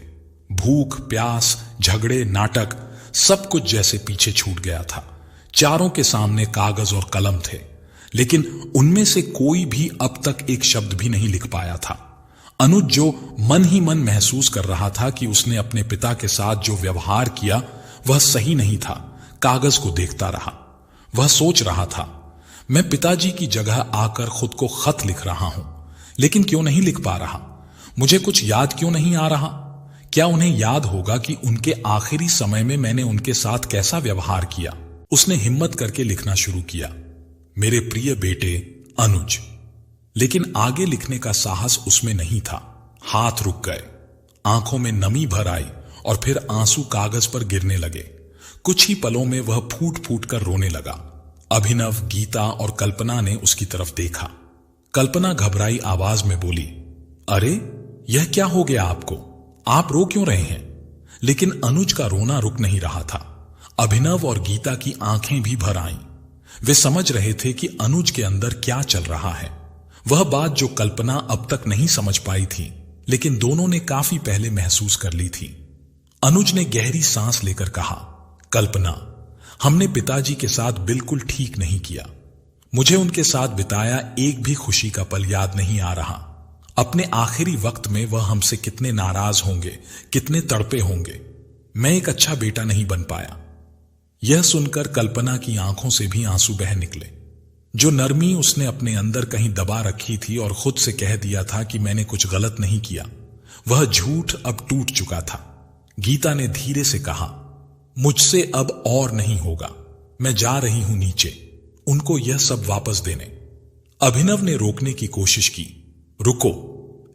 भूख, प्यास, झगड़े, नाटक, सब कुछ जैसे पीछे छूट गया था। चारों के सामने कागज और कलम थे, लेकिन उनमें से कोई भी अब तक एक शब्द भी नहीं लिख पाया था। अनुज जो मन ही मन महसूस कर रहा था कि उसने अपने पिता के साथ जो व्यवहार किया वह सही नहीं था, कागज को देखता रहा। वह सोच रहा था, मैं पिताजी की जगह आकर खुद को खत लिख रहा हूं, लेकिन क्यों नहीं लिख पा रहा? मुझे कुछ याद क्यों नहीं आ रहा? क्या उन्हें याद होगा कि उनके आखिरी समय में मैंने उनके साथ कैसा व्यवहार किया? उसने हिम्मत करके लिखना शुरू किया, मेरे प्रिय बेटे अनुज। लेकिन आगे लिखने का साहस उसमें नहीं था। हाथ रुक गए, आंखों में नमी भर आई और फिर आंसू कागज पर गिरने लगे। कुछ ही पलों में वह फूट फूट कर रोने लगा। अभिनव, गीता और कल्पना ने उसकी तरफ देखा। कल्पना घबराई आवाज में बोली, अरे यह क्या हो गया आपको? आप रो क्यों रहे हैं? लेकिन अनुज का रोना रुक नहीं रहा था। अभिनव और गीता की आंखें भी भर आईं। वे समझ रहे थे कि अनुज के अंदर क्या चल रहा है। वह बात जो कल्पना अब तक नहीं समझ पाई थी, लेकिन दोनों ने काफी पहले महसूस कर ली थी। अनुज ने गहरी सांस लेकर कहा, कल्पना, हमने पिताजी के साथ बिल्कुल ठीक नहीं किया। मुझे उनके साथ बिताया एक भी खुशी का पल याद नहीं आ रहा। अपने आखिरी वक्त में वह हमसे कितने नाराज होंगे, कितने तड़पे होंगे। मैं एक अच्छा बेटा नहीं बन पाया। यह सुनकर कल्पना की आंखों से भी आंसू बह निकले। जो नरमी उसने अपने अंदर कहीं दबा रखी थी और खुद से कह दिया था कि मैंने कुछ गलत नहीं किया, वह झूठ अब टूट चुका था। गीता ने धीरे से कहा, मुझसे अब और नहीं होगा, मैं जा रही हूं नीचे, उनको यह सब वापस देने। अभिनव ने रोकने की कोशिश की, रुको,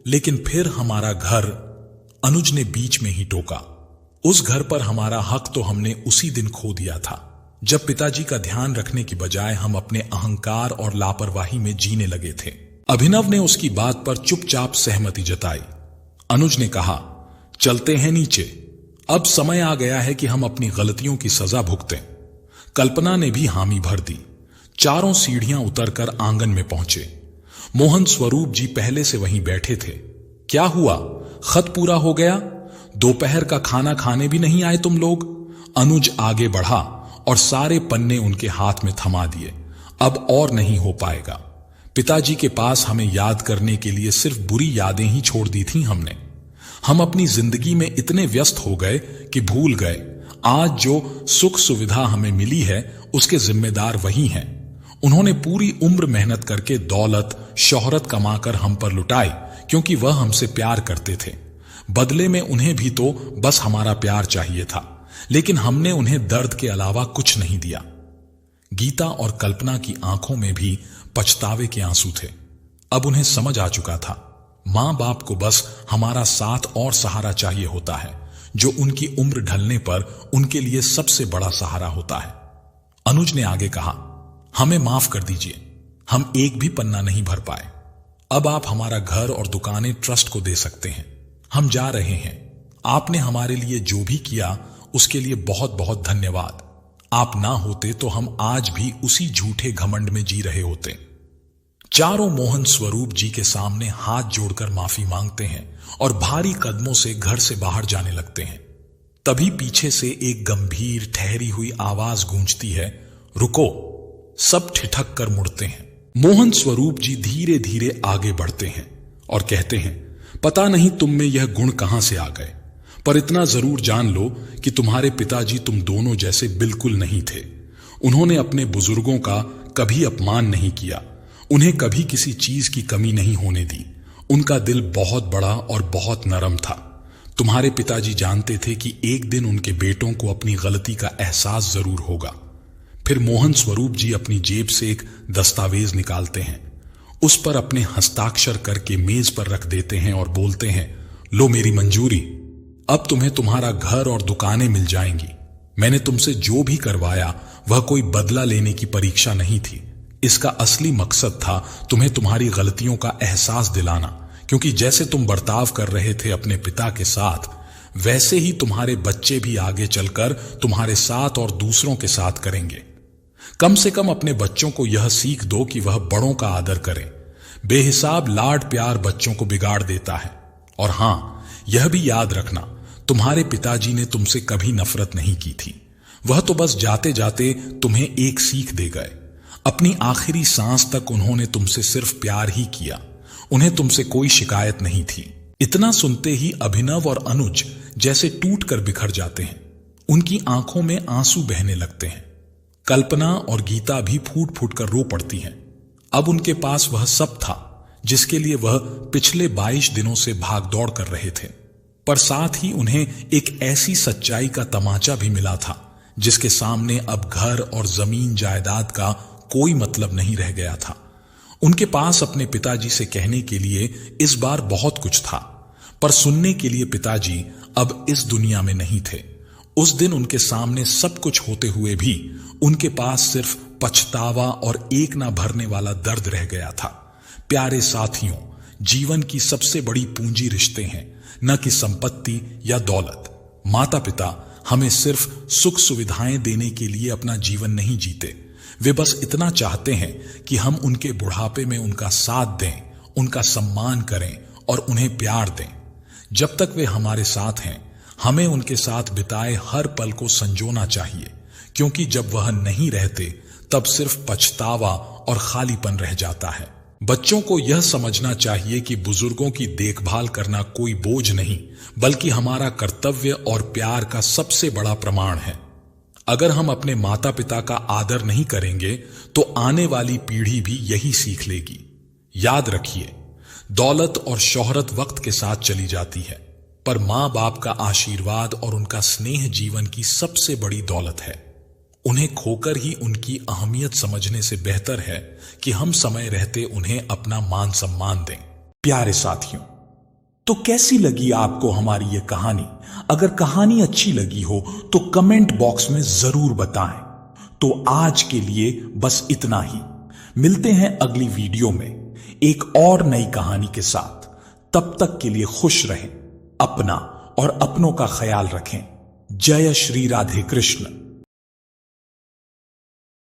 लेकिन फिर हमारा घर, अनुज ने बीच में ही टोका। उस घर पर हमारा हक तो हमने उसी दिन खो दिया था, जब पिताजी का ध्यान रखने की बजाय हम अपने अहंकार और लापरवाही में जीने लगे थे। अभिनव ने उसकी बात पर चुपचाप सहमति जताई। अनुज ने कहा, चलते हैं नीचे, अब समय आ गया है कि हम अपनी गलतियों की सजा भुगतें। कल्पना ने भी हामी भर दी। चारों सीढ़ियां उतरकर आंगन में पहुंचे। मोहन स्वरूप जी पहले से वहीं बैठे थे। क्या हुआ, खत पूरा हो गया? दोपहर का खाना खाने भी नहीं आए तुम लोग? अनुज आगे बढ़ा और सारे पन्ने उनके हाथ में थमा दिए। अब और नहीं हो पाएगा। पिताजी के पास हमें याद करने के लिए सिर्फ बुरी यादें ही छोड़ दी थी हमने। हम अपनी जिंदगी में इतने व्यस्त हो गए कि भूल गए आज जो सुख सुविधा हमें मिली है उसके जिम्मेदार वही हैं। उन्होंने पूरी उम्र मेहनत करके दौलत शोहरत कमाकर हम पर लुटाई, क्योंकि वह हमसे प्यार करते थे। बदले में उन्हें भी तो बस हमारा प्यार चाहिए था, लेकिन हमने उन्हें दर्द के अलावा कुछ नहीं दिया। गीता और कल्पना की आंखों में भी पछतावे के आंसू थे। अब उन्हें समझ आ चुका था, मां बाप को बस हमारा साथ और सहारा चाहिए होता है, जो उनकी उम्र ढलने पर उनके लिए सबसे बड़ा सहारा होता है। अनुज ने आगे कहा, हमें माफ कर दीजिए, हम एक भी पन्ना नहीं भर पाए। अब आप हमारा घर और दुकानें ट्रस्ट को दे सकते हैं। हम जा रहे हैं। आपने हमारे लिए जो भी किया उसके लिए बहुत बहुत धन्यवाद। आप ना होते तो हम आज भी उसी झूठे घमंड में जी रहे होते। चारों मोहन स्वरूप जी के सामने हाथ जोड़कर माफी मांगते हैं और भारी कदमों से घर से बाहर जाने लगते हैं। तभी पीछे से एक गंभीर ठहरी हुई आवाज गूंजती है, रुको। सब ठिठक कर मुड़ते हैं। मोहन स्वरूप जी धीरे धीरे आगे बढ़ते हैं और कहते हैं, पता नहीं तुम में यह गुण कहां से आ गए, पर इतना जरूर जान लो कि तुम्हारे पिताजी तुम दोनों जैसे बिल्कुल नहीं थे। उन्होंने अपने बुजुर्गों का कभी अपमान नहीं किया, उन्हें कभी किसी चीज की कमी नहीं होने दी। उनका दिल बहुत बड़ा और बहुत नरम था। तुम्हारे पिताजी जानते थे कि एक दिन उनके बेटों को अपनी गलती का एहसास जरूर होगा। फिर मोहन स्वरूप जी अपनी जेब से एक दस्तावेज निकालते हैं, उस पर अपने हस्ताक्षर करके मेज पर रख देते हैं और बोलते हैं, लो मेरी मंजूरी, अब तुम्हें तुम्हारा घर और दुकानें मिल जाएंगी। मैंने तुमसे जो भी करवाया वह कोई बदला लेने की परीक्षा नहीं थी। इसका असली मकसद था तुम्हें तुम्हारी गलतियों का एहसास दिलाना, क्योंकि जैसे तुम बर्ताव कर रहे थे अपने पिता के साथ, वैसे ही तुम्हारे बच्चे भी आगे चलकर तुम्हारे साथ और दूसरों के साथ करेंगे। कम से कम अपने बच्चों को यह सीख दो कि वह बड़ों का आदर करें। बेहिसाब लाड प्यार बच्चों को बिगाड़ देता है। और हां, यह भी याद रखना, तुम्हारे पिताजी ने तुमसे कभी नफरत नहीं की थी। वह तो बस जाते जाते तुम्हें एक सीख दे गए। अपनी आखिरी सांस तक उन्होंने तुमसे सिर्फ प्यार ही किया, उन्हें तुमसे कोई शिकायत नहीं थी। इतना सुनते ही अभिनव और अनुज जैसे टूट कर बिखर जाते हैं। उनकी आंखों में आंसू बहने लगते हैं। कल्पना और गीता भी फूट फूट कर रो पड़ती हैं। अब उनके पास वह सब था जिसके लिए वह पिछले 22 दिनों से भागदौड़ कर रहे थे, पर साथ ही उन्हें एक ऐसी सच्चाई का तमाचा भी मिला था जिसके सामने अब घर और जमीन जायदाद का कोई मतलब नहीं रह गया था। उनके पास अपने पिताजी से कहने के लिए इस बार बहुत कुछ था, पर सुनने के लिए पिताजी अब इस दुनिया में नहीं थे। उस दिन उनके सामने सब कुछ होते हुए भी उनके पास सिर्फ पछतावा और एक ना भरने वाला दर्द रह गया था। प्यारे साथियों, जीवन की सबसे बड़ी पूंजी रिश्ते हैं, न कि संपत्ति या दौलत। माता पिता हमें सिर्फ सुख सुविधाएं देने के लिए अपना जीवन नहीं जीते, वे बस इतना चाहते हैं कि हम उनके बुढ़ापे में उनका साथ दें, उनका सम्मान करें और उन्हें प्यार दें। जब तक वे हमारे साथ हैं, हमें उनके साथ बिताए हर पल को संजोना चाहिए, क्योंकि जब वह नहीं रहते तब सिर्फ पछतावा और खालीपन रह जाता है। बच्चों को यह समझना चाहिए कि बुजुर्गों की देखभाल करना कोई बोझ नहीं, बल्कि हमारा कर्तव्य और प्यार का सबसे बड़ा प्रमाण है। अगर हम अपने माता पिता का आदर नहीं करेंगे तो आने वाली पीढ़ी भी यही सीख लेगी। याद रखिए, दौलत और शोहरत वक्त के साथ चली जाती है, पर मां बाप का आशीर्वाद और उनका स्नेह जीवन की सबसे बड़ी दौलत है। उन्हें खोकर ही उनकी अहमियत समझने से बेहतर है कि हम समय रहते उन्हें अपना मान सम्मान दें। प्यारे साथियों, तो कैसी लगी आपको हमारी ये कहानी? अगर कहानी अच्छी लगी हो तो कमेंट बॉक्स में जरूर बताएं। तो आज के लिए बस इतना ही। मिलते हैं अगली वीडियो में एक और नई कहानी के साथ। तब तक के लिए खुश रहें, अपना और अपनों का ख्याल रखें। जय श्री राधे कृष्ण।